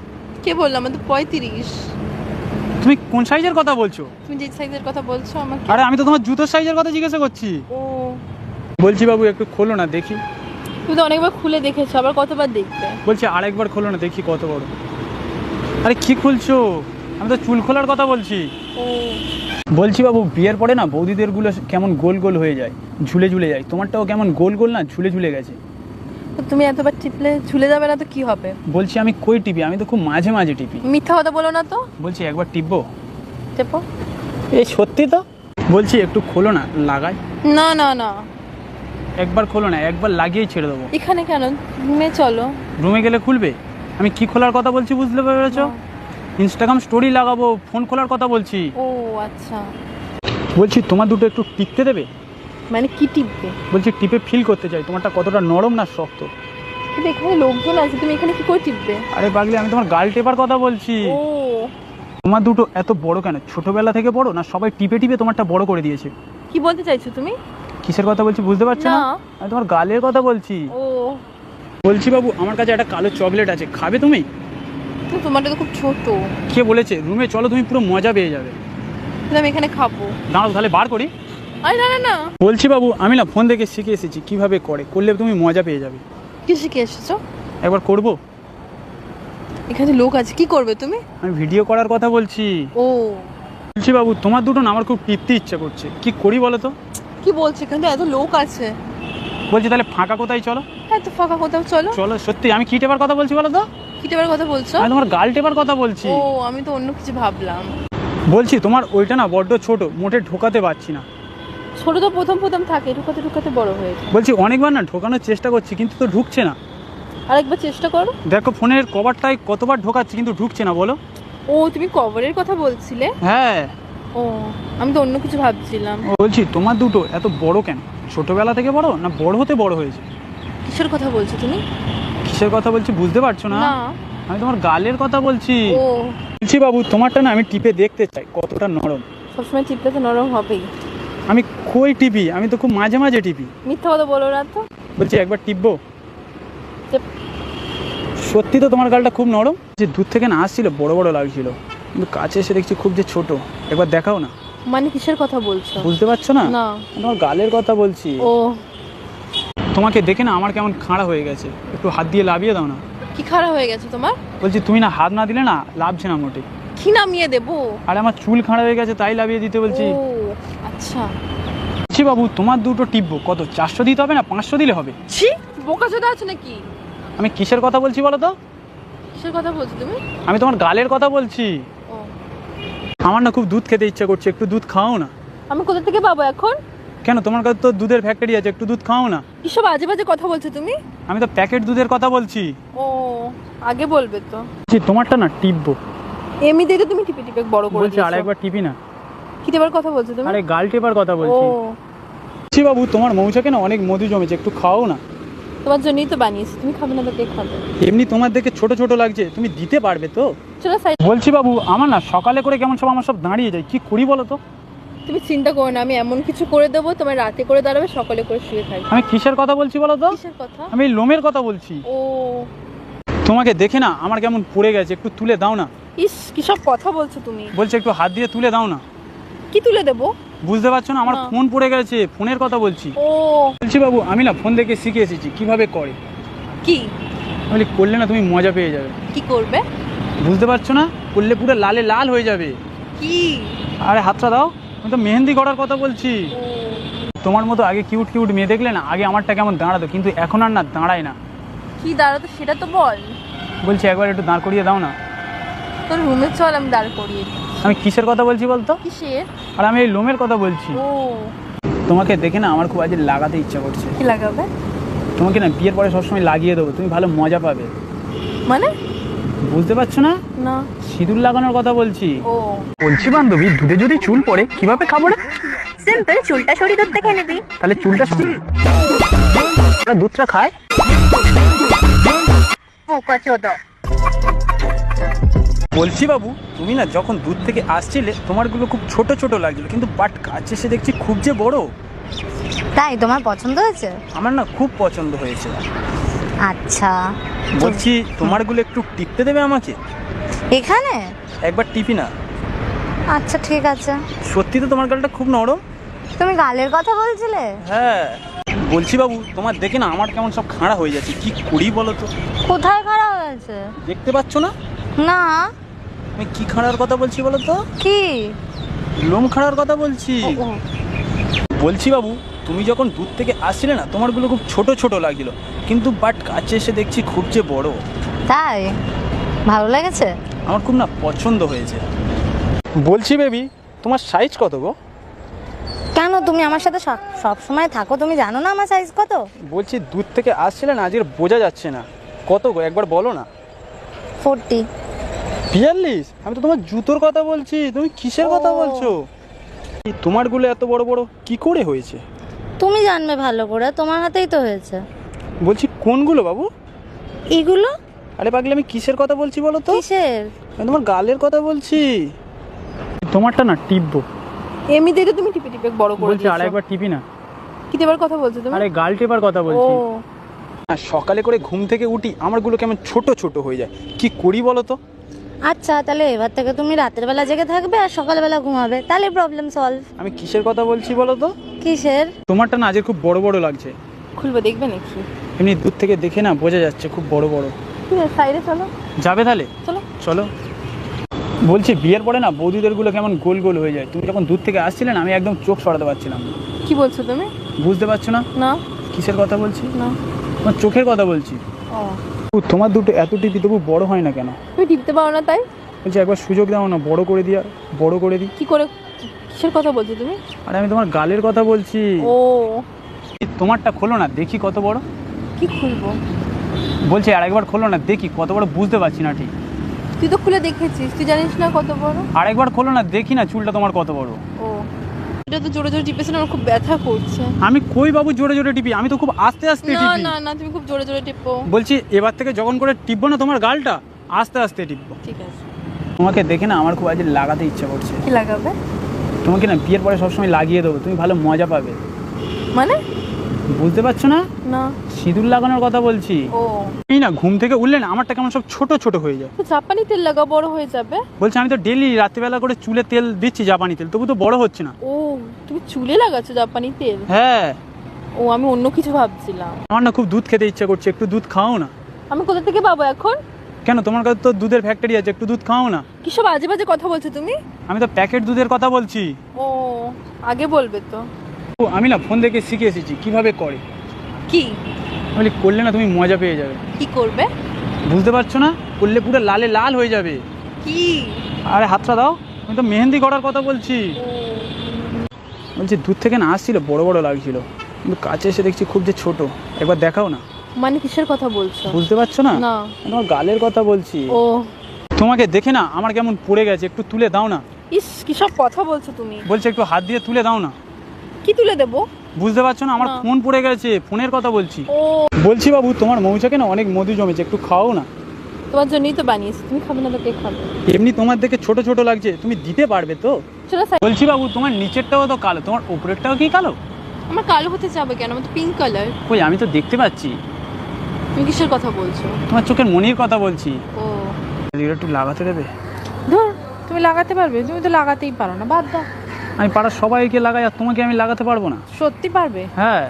S4: কে বললো? আমার তো 35।
S1: তুমি কোন সাইজের কথা বলছো?
S4: তুমি যে সাইজের কথা বলছো আমাকে।
S1: আরে আমি তো তোমার জুতোর সাইজের কথা জিজ্ঞাসা করছি।
S4: ও
S1: বলছি বাবু একটু খোলো না দেখি।
S4: তুমি তো অনেকবার খুলে দেখেছো, আবার কতবার দেখবে?
S1: বলছি আরেকবার খোলো না দেখি কত বড়। আরে কি খুলছো? আমি তো চুল খোলার কথা বলছি।
S4: ও
S1: বলছি বাবু বিয়ের পরে না বৌদিদের গুলো কেমন গোল গোল হয়ে যায়, ঝুলে ঝুলে যায়, তোমারটাও কেমন গোল গোল না ঝুলে ঝুলে গেছে।
S4: তো তুমি এতবার টিপলে ঝুলে যাবে না তো কি হবে?
S1: বলছি আমি কই টিপি? আমি তো খুব মাঝে মাঝে টিপি।
S4: মিথ্যা কথা বলো না তো।
S1: বলছি একবার টিপবো?
S4: টেপো।
S1: এই সত্যি তো? বলছি একটু খোলো না, লাগাই।
S4: না না না,
S1: একবার খোলো না, একবার লাগিয়েই ছেড়ে দেবো।
S4: এখানে কেন? রুমে চলো।
S1: রুমে গেলে খুলবে? আমি কি খোলার কথা বলছি বুঝতে পেরেছো? ইনস্টাগ্রাম স্টোরি লাগাবো, ফোন খোলার কথা বলছি।
S4: ও আচ্ছা,
S1: বলছি তোমার দুটো একটু টিপতে দেবে?
S4: মানে কি টিপবে?
S1: বলছি টিপে ফিল করতে চাই তোমারটা কতটা নরম না শক্ত।
S4: কিন্তু এখানে লোকজন আছে, তুমি এখানে কি করে টিপবে?
S1: আরে পাগলি আমি তোমার গাল টেপার কথা বলছি।
S4: ও
S1: তোমার দুটো এত বড় কেন? ছোটবেলা থেকে বড় না সবাই টিপে টিপে তোমারটা বড় করে দিয়েছে?
S4: কি বলতে চাইছো তুমি?
S1: কিসের কথা বলছি বুঝতে পারছো না?
S4: না।
S1: আমি তোমার গালের কথা বলছি।
S4: ও
S1: বলছি বাবু আমার কাছে একটা কালো চকলেট আছে, খাবে তুমি?
S4: তো তোমারটা তো খুব ছোট।
S1: কে বলেছে? রুমে চলো তুমি পুরো মজা পেয়ে যাবে।
S4: কিন্তু আমি এখানে খাবো।
S1: দাঁড়াও তাহলে বার করি।
S4: আরে না না না।
S1: বলছি বাবু আমি না ফোন দেখে শিখে এসেছি কিভাবে করলে তুমি মজা পেয়ে যাবে।
S4: কি শিখে এসেছো?
S1: একবার করবো?
S4: এখানে লোক আছে, কি করবে তুমি?
S1: আমি ভিডিও করার কথা বলছি।
S4: ও
S1: বলছি বাবু তোমার দুটো না আমার খুব টিপতে ইচ্ছা করছে, কি করি বলো তো?
S4: কি বলছো? এখানে তো এত লোক আছে।
S1: বলছি তাহলে ফাঁকা কোথায় চলো।
S4: হ্যাঁ তো ফাঁকা কোথাও চলো।
S1: চলো সত্যি। আমি কি টেপার কথা বলছি বলো তো?
S4: কি টেপার কথা বলছো?
S1: আমি তোমার গাল টেপার কথা বলছি।
S4: ও আমি তো অন্য কিছু ভাবলাম।
S1: বলছি তোমার ওইটা না বড্ড ছোট, মোটে ঢোকাতে পারছি না।
S4: ছোট তো প্রথম প্রথম থাকে, ঢুকাতে ঢুকাতে বড় হয়েছে।
S1: বলছি অনেকবার না ঢোকানোর চেষ্টা করছি কিন্তু তো ঢুকছে না।
S4: আরেকবার চেষ্টা করো।
S1: দেখো ফোনের কভারটাই কতবার ঢোকাচ্ছি কিন্তু ঢুকছে না, বলো।
S4: ও তুমি কভারের কথা বলছিলে?
S1: হ্যাঁ।
S4: ও আমি তো অন্য কিছু ভাবছিলাম।
S1: বলছি তোমার দুটো এত বড় কেন? ছোটবেলা থেকে বড় না বড় হতে বড় হয়েছে?
S4: কিসের কথা বলছো তুমি?
S1: কিসের কথা বলছি বুঝতে পারছো না?
S4: না।
S1: আমি তোমার গালের কথা বলছি।
S4: ও
S1: বলছি বাবু তোমারটা না আমি টিপে দেখতে চাই কতটা নরম।
S4: সবসময় টিপলে তো নরম হবেই।
S1: আমি কই টিপি? আমি তো খুব মাঝে মাঝে টিপি।
S4: মিথ্যা কথা বলো না তো।
S1: বলছি একবার টিপবো?
S4: টিপ।
S1: সত্যি তো তোমার গালটা খুব নরম। যে দূর থেকে না আসছিল বড় বড় লাগছিল, কিন্তু কাছে এসে দেখছি খুব যে ছোট। একবার দেখাও না।
S4: মানে কিসের কথা বলছো?
S1: বুঝতে পারছো না?
S4: না।
S1: তোমার গালের কথা বলছি।
S4: ও
S1: তোমাকে দেখে না আমার কেমন খাড়া হয়ে গেছে, একটু হাত দিয়ে লাভিয়ে দাও না।
S4: কি খারাপ হয়ে গেছে তোমার?
S1: বলছি তুমি না হাত না দিলে না লাভছে না মোটে।
S4: কি নামিয়ে দেবো?
S1: আর আমার চুল খাড়া হয়ে গেছে তাই লাভিয়ে দিতে বলছি।
S4: ও আচ্ছা।
S1: ছি বাবু তোমার দুটো টিপবো, কত 400 দিতে হবে না 500 দিলে হবে?
S4: ছি বোকাচোদা আছে নাকি?
S1: আমি কিসের কথা বলছি বলো তো?
S4: কিসের কথা বলছো তুমি?
S1: আমি তোমার গালের কথা বলছি।
S4: ও
S1: আমার না খুব দুধ খেতে ইচ্ছা করছে, একটু দুধ খাও না।
S4: আমি কোথা থেকে পাবো এখন?
S1: কেন, তোমার কাছে তো দুধের ফ্যাক্টরি আছে, একটু দুধ খাও না।
S4: কিসব বাজে বাজে কথা বলছো তুমি?
S1: আমি তো প্যাকেট দুধের কথা বলছি।
S4: ও আগে বলবে তো।
S1: জি তোমারটা না টিপবো।
S4: এমনিতেই তো তুমি টিপে টিপে বড় করে
S1: বলছি
S4: দিয়েছো।
S1: আরেকবার টিপি না।
S4: কি টিপার কথা বলছো তুমি?
S1: আরে গাল টেপার কথা
S4: ও
S1: বলছি। জি বাবু তোমার মৌচাকে না অনেক মধু জমেছে, একটু খাও না।
S4: তোমার জন্যই তো বানিয়েছি, তুমি খাবে না তো কে খাবে?
S1: এমনি তোমার দেখে ছোট ছোট লাগছে, তুমি দিতে পারবে তো?
S4: চলো সাইড।
S1: বলছি বাবু আমার না সকালে করে কেমন সব আমার সব দাঁড়িয়ে যায়, কি করি বলো তো?
S4: তুমি চিন্তা করো না, আমি এমন কিছু করে দেবো তোমার রাতে করে দাঁড়াবে, সকালে করে শুয়ে থাকবে।
S1: আমি কিসের কথা বলছি বলো তো?
S4: কিসের কথা?
S1: আমি এই লোমের কথা বলছি।
S4: ও
S1: তোমাকে দেখে না আমার কেমন পড়ে গেছে, একটু তুলে দাও না।
S4: ইস কি সব কথা বলছো তুমি?
S1: বলছে একটু হাত দিয়ে তুলে দাও না।
S4: কি তুলে দেবো?
S1: বুঝতে পারছো না? আমার
S4: না।
S1: ফোন পড়ে গেছে, ফোনের কথা বলছি।
S4: ও
S1: বলছি বাবু আমি না ফোন দেখে শিখে এসেছি কিভাবে করে।
S4: কি
S1: বলি করলে না তুমি মজা পেয়ে যাবে।
S4: কি করবে?
S1: বুঝতে পারছো না? করলে পুরো লালে লাল হয়ে যাবে।
S4: কি?
S1: আরে হাতটা দাও। আমি তো মেহেন্দি করার কথা বলছি।
S4: ও
S1: তোমার মতো আগে কিউট কিউট মেয়ে দেখলে না আগে আমারটা কেমন দাঁড়াতো, কিন্তু এখন আর না দাঁড়ায় না।
S4: কি দাঁড়াতো সেটা তো বল।
S1: বলছি একবার একটু দাঁড় করিয়ে দাও না।
S4: তোর রুমে চল, আমি দাঁড় করিয়ে দিই।
S1: আমি কিসের কথা বলছি বলতো?
S4: কিসের?
S1: আর আমি এই লোমের কথা বলছি।
S4: ও
S1: তোমাকে দেখে না আমার খুব আজ লাগাতে ইচ্ছা করছে।
S4: কি লাগাবে?
S1: তোমাকে না বিয়ের পরে সবসময় লাগিয়ে দেবো, তুমি ভালো মজা পাবে।
S4: মানে?
S1: বুঝতে পারছো না?
S4: না।
S1: সিঁদুর লাগানোর কথা বলছি।
S4: ও
S1: বলছি বান্ধবী দুধে যদি চুল পড়ে কিভাবে খাবো রে?
S3: সিম্পল, চুলটা সরিয়ে দুধ দেখে নিবি।
S1: তাহলে চুলটা দুধটা খায়।
S3: বোকাচোদা।
S1: বলছি বাবু তুমি না যখন দুধ থেকে আসছিলে তোমারগুলো খুব ছোট ছোট লাগছিল, কিন্তু বাট কাছে এসে দেখছি খুব যে বড়।
S3: তাই তোমার পছন্দ হয়েছে?
S1: আমার না খুব পছন্দ হয়েছে।
S3: আচ্ছা
S1: বলছি তোমারগুলো একটু টিপতে দেবে আমাকে?
S3: এখানে?
S1: একবার টিপি না।
S3: আচ্ছা ঠিক আছে।
S1: সত্যি তো তোমার গালটা খুব নরম।
S3: তুমি গালের কথা বলছিলে?
S1: হ্যাঁ। বলছি বাবু তোমার দেখে না আমার কেমন সব খাড়া হয়ে যাচ্ছে, কি করি বলো তো?
S3: কোথায় খারাপ হয়েছে?
S1: দেখতে পাচ্ছ না
S3: না।
S1: আমি কি খাড়ার কথা বলছি বলো তো?
S3: কি?
S1: লোম খাড়ার কথা বলছি।
S3: ও,
S1: বলছি বাবু তুমি যখন দুধ থেকে আসছিলে না তোমারগুলো খুব ছোট ছোট লাগছিল, কিন্তু বাট কাছে এসে দেখছি খুব যে বড়।
S3: তাই ভালো লেগেছে?
S1: আমার খুব না পছন্দ হয়েছে। বলছি বেবি তোমার সাইজ কত গো?
S3: কেন, তুমি আমার সাথে সব সময় থাকো, তুমি জানো না আমার সাইজ কত?
S1: বলছি দুধ থেকে আসছিলে না আজকে বোঝা যাচ্ছে না কত গো, একবার বলো না।
S3: 40।
S1: 42? আমি তো তোমার জুতোর কথা বলছি, তুমি কিসের কথা বলছো? তোমারগুলো এত বড় বড় কি করে হয়েছে?
S3: তুমি জানবে ভালো করে, তোমার হাতেই তো হয়েছে।
S1: বলছি কোনগুলো বাবু?
S3: এগুলো।
S1: আরে পাগলি আমি কিসের কথা বলছি বলো তো?
S3: কিসের?
S1: আমি তোমার গালের কথা বলছি। তোমারটা না টিপবো।
S4: এমনিতেই তো তুমি টিপে টিপে বড় করে
S1: বলছি
S4: দিয়েছো।
S1: আরেকবার টিপি না।
S4: কি টিপার কথা বলছো তুমি?
S1: আরে গাল টেপার কথা
S4: ও
S1: বলছি। আর সকালে করে ঘুম থেকে উঠি আমারগুলো কেমন ছোট ছোট হয়ে যায়, কি করি বলো তো?
S3: আচ্ছা তাহলে এবার থেকে তুমি রাতের বেলা জেগে থাকবে আর সকালবেলা ঘুমাবে, তাহলে প্রবলেম সলভ।
S1: আমি কিসের কথা বলছি বলো তো?
S3: কিসের?
S1: তোমারটা না আজকে খুব বড় বড় লাগছে।
S4: খুলবে দেখবে নাকি?
S1: এমনি দূর থেকে দেখে না বোঝা যাচ্ছে খুব বড় বড়।
S4: ঠিক আছে সাইডে চলো।
S1: যাবে তাহলে?
S4: চলো
S1: চলো। বলছি বিয়ের পরে না বৌদিদেরগুলো কেমন গোল গোল হয়ে যায়, তুমি যখন দূর থেকে আসছিলে না আমি একদম চোখ সরাতে পারছিলাম না।
S4: কি বলছো তুমি?
S1: বুঝতে পারছো না?
S4: না
S1: কিসের কথা বলছি?
S4: না।
S1: তোমার চোখের কথা বলছি।
S4: ও
S1: তোমার দুটো এত টিপি তবু বড় হয় না কেন?
S4: তুমি টিপতে পারো না তাই?
S1: বলছি একবার সুযোগ দাও না, বড় করে দিই।
S2: কি করে, কিসের কথা বলছো তুমি?
S1: আরে আমি তোমার গালের কথা বলছি।
S2: ও,
S1: তোমারটা খোলো না দেখি কত বড়।
S2: কি খুলবো?
S1: বলছি আরেকবার খোলো না দেখি কত বড়, বুঝতে পারছি না ঠিক।
S4: তুই তো খুলে দেখেছিস, তুই জানিস না কত বড়।
S1: আরেকবার খোলো না দেখি না চুলটা তোমার কত বড়।
S4: ও, এটা তো জোরে জোরে টিপেছে না, আমার খুব ব্যথা করছে।
S1: আমি কই বাবু জোরে জোরে টিপি, আমি তো খুব আস্তে আস্তে
S4: না
S1: টিপি।
S4: না না, তুমি খুব জোরে জোরে টিপো।
S1: বলছি এবার থেকে যখন করে টিপবো না তোমার গালটা, আস্তে আস্তে টিপবো।
S4: ঠিক আছে।
S1: তোমাকে দেখে না আমার খুব আজ লাগাতে ইচ্ছা করছে।
S4: কি লাগাবে?
S1: তোমাকে না বিয়ের পরে সবসময় লাগিয়ে দেবো, তুমি ভালো মজা পাবে।
S4: মানে?
S1: বুঝতে পারছো না?
S4: না।
S1: সিঁদুর লাগানোর কথা বলছি।
S4: ও,
S1: এই না ঘুম থেকে উঠলে না আমারটা কেমন সব ছোট ছোট হয়ে যায়।
S4: তো জাপানি তেল লাগা, বড় হয়ে যাবে।
S1: বলছি আমি তো ডেলি রাত্রিবেলা করে চুলে তেল দিচ্ছি, জাপানি তেল, তবু তো বড় হচ্ছে না।
S4: ও, তুমি চুলে লাগাচ্ছো জাপানি তেল?
S1: হ্যাঁ।
S4: ও, আমি অন্য কিছু ভাবছিলাম।
S1: আমার না খুব দুধ খেতে ইচ্ছা করছে, একটু দুধ খাও না।
S4: আমি কোথা থেকে পাবো এখন?
S1: কেন, তোমার কাছে তো দুধের ফ্যাক্টরি আছে, একটু দুধ খাও না।
S4: কি সব আজে বাজে কথা বলছো তুমি?
S1: আমি তো প্যাকেট দুধের কথা বলছি।
S4: ও, আগে বলবে তো।
S1: ও আমি না ফোন দেখে শিখে এসেছি কিভাবে করে।
S4: কি
S1: বলি করলে না তুমি মজা পেয়ে যাবে।
S4: কি করবে?
S1: বুঝতে পারছো না? করলে পুরো লালে লাল হয়ে যাবে।
S4: কি?
S1: আরে হাতটা দাও, আমি তো মেহেন্দি করার কথা বলছি। বলছি দূর থেকে না আসছিল বড় বড় লাগছিল, কিন্তু কাছে এসে দেখছি খুব যে ছোট। একবার দেখাও না।
S4: মানে কিসের কথা বলছো?
S1: বুঝতে পারছো না?
S4: না।
S1: আমি তোমার গালের কথা বলছি।
S4: ও,
S1: তোমাকে দেখে না আমার কেমন পড়ে গেছে, একটু তুলে দাও না।
S4: ইস, কি সব কথা বলছো তুমি?
S1: বলছে একটু হাত দিয়ে তুলে দাও না।
S4: কি তুলে দেবো?
S1: বুঝতে পারছো না? আমার
S4: না।
S1: ফোন পড়ে গেছে, ফোনের কথা বলছি।
S4: ও,
S1: বলছি বাবু তোমার মৌচাকে না অনেক মধু জমেছে, একটু খাও না।
S4: তোমার জন্যই তো বানিয়েছি, তুমি খাবে না তো কে খাবে?
S1: এমনি তোমার দেখে ছোট ছোট লাগছে, তুমি দিতে পারবে তো?
S4: চলো
S1: বলছি বাবু তোমার নিচেরটাও তো কালো, তোমার উপরেরটাও কি কালো?
S4: আমার কালো হতে যাবে কেন? আমার তো পিঙ্ক কালার।
S1: কই আমি তো দেখতে পাচ্ছি।
S4: তুমি কিসের কথা বলছো?
S1: তোমার চোখের মনির কথা বলছি।
S4: ও,
S1: এদিকে একটু লাগাতে দেবে?
S2: ধর, তুমি লাগাতে পারবে? তুমি তো লাগাতেই পারো না, বাদ দাও।
S1: আমি পাড়ার সবাইকে লাগাই আর তোমাকে আমি লাগাতে পারবো না?
S2: সত্যি পারবে?
S1: হ্যাঁ।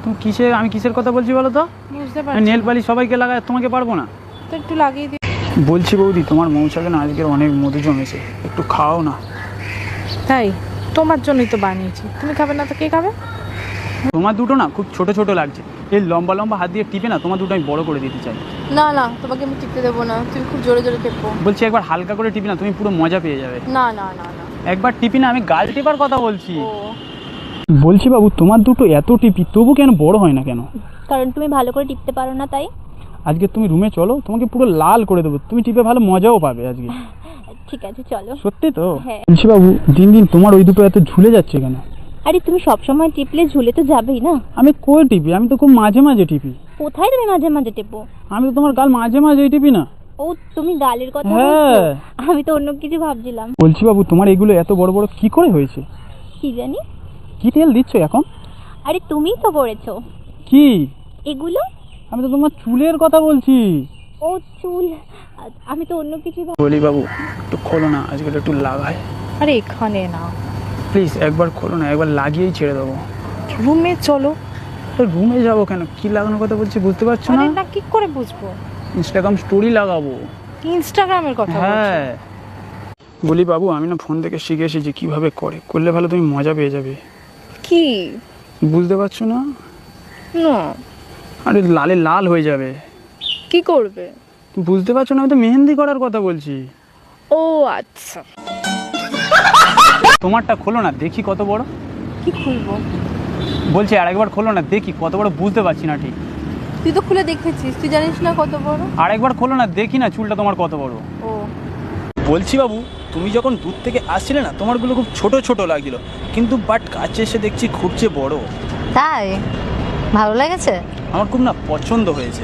S1: তুমি আমি কিসের কথা বলছি বলো তো?
S2: বুঝতে
S1: আমি
S2: পারছি
S1: নেল
S2: না।
S1: পালিশ সবাইকে লাগাই আর তোমাকে পারবো না?
S2: তো একটু লাগিয়ে দিই।
S1: বলছি বৌদি তোমার মৌচাকে না আজকের অনেক মধু জমেছে, একটু খাও না।
S2: তাই? তোমার জন্যই তো বানিয়েছি, তুমি খাবে না তো কে খাবে?
S1: তোমার দুটো না খুব ছোট ছোট লাগছে, এই লম্বা লম্বা হাত দিয়ে টিপে না তোমার দুটো আমি বড় করে দিতে চাই।
S4: না না, তোমাকে আমি টিপতে দেবো না, তুমি খুব জোরে জোরে টেপো।
S1: বলছি একবার হালকা করে টিপি না, তুমি পুরো মজা পেয়ে যাবে।
S4: না না না না।
S1: একবার টিপি না, আমি গাল টিপার কথা বলছি।
S4: ও,
S1: বলছি বাবু তোমার দুটো এত টিপি তবু কেন বড় হয় না কেন?
S3: কারণ তুমি ভালো করে টিপতে পারো না তাই।
S1: আজকে তুমি রুমে চলো, তোমাকে পুরো লাল করে দেবো, তুমি টিপে ভালো মজাও পাবে আজকে।
S3: ঠিক আছে চলো।
S1: সত্যি তো?
S3: হ্যাঁ।
S1: বলছি বাবু দিন দিন তোমার ওই দুটো এত ঝুলে যাচ্ছে কেন?
S3: আরে তুমি সবসময় টিপলে ঝুলে তো যাবেই না।
S1: আমি কই টিপি, আমি তো খুব মাঝে মাঝে টিপি।
S3: কোথায় তুমি মাঝে মাঝে টেপো?
S1: আমি তো তোমার গাল মাঝে মাঝেই টিপি না।
S3: ও, তুমি গালের কথা
S1: হ্যাঁ।
S3: বলছো? আমি তো অন্য কিছু ভাবছিলাম।
S1: বলছি বাবু তোমার এগুলো এত বড় বড় কি করে হয়েছে?
S3: কি জানি।
S1: কি তেল দিচ্ছ এখন?
S3: আরে তুমিই তো পড়েছো
S1: কি?
S3: এগুলো।
S1: আমি তো তোমার চুলের কথা বলছি।
S3: ও চুল, আমি তো অন্য কিছু
S1: বলি বাবু একটু খোলো না, আজকে একটু লাগাই
S2: আরে এখানে না,
S1: প্লিজ। একবার খোলো না, একবার লাগিয়েই ছেড়ে দেবো।
S2: রুমে চলো।
S1: রুমে যাবো কেন? কি লাগানোর কথা বলছি বুঝতে পারছো না?
S2: আরে না, কি করে বুঝবো?
S1: ইনস্টাগ্রাম স্টোরি লাগাবো।
S2: ইনস্টাগ্রামের কথা বলছো?
S1: হ্যাঁ। বলি বাবু আমি না ফোন থেকে শিখে এসেছি কিভাবে করলে ভালো তুমি মজা পেয়ে যাবে।
S2: কি?
S1: বুঝতে পারছো না?
S2: না।
S1: আরে লালে লাল হয়ে যাবে।
S2: কি করবে?
S1: বুঝতে পারছো না? আমি তো মেহেন্দি করার কথা বলছি।
S2: ও আচ্ছা।
S1: তোমারটা খোলো না দেখি কত বড়।
S4: কি খুলবো?
S1: বলছি আরেকবার খোলো না দেখি কত বড়, বুঝতে পারছি না ঠিক।
S4: তুই তো খুলে দেখেছিস, তুই জানিস না কত বড়।
S1: আরেকবার খোলো না দেখি না চুলটা তোমার কত বড়।
S4: ও,
S1: বলছি বাবু তুমি যখন দূর থেকে আসছিলে না তোমারগুলো খুব ছোট ছোট লাগছিল, কিন্তু বাট কাছে এসে দেখছি খুব যে বড়।
S3: তাই? ভালো লেগেছে?
S1: আমার খুব না পছন্দ হয়েছে।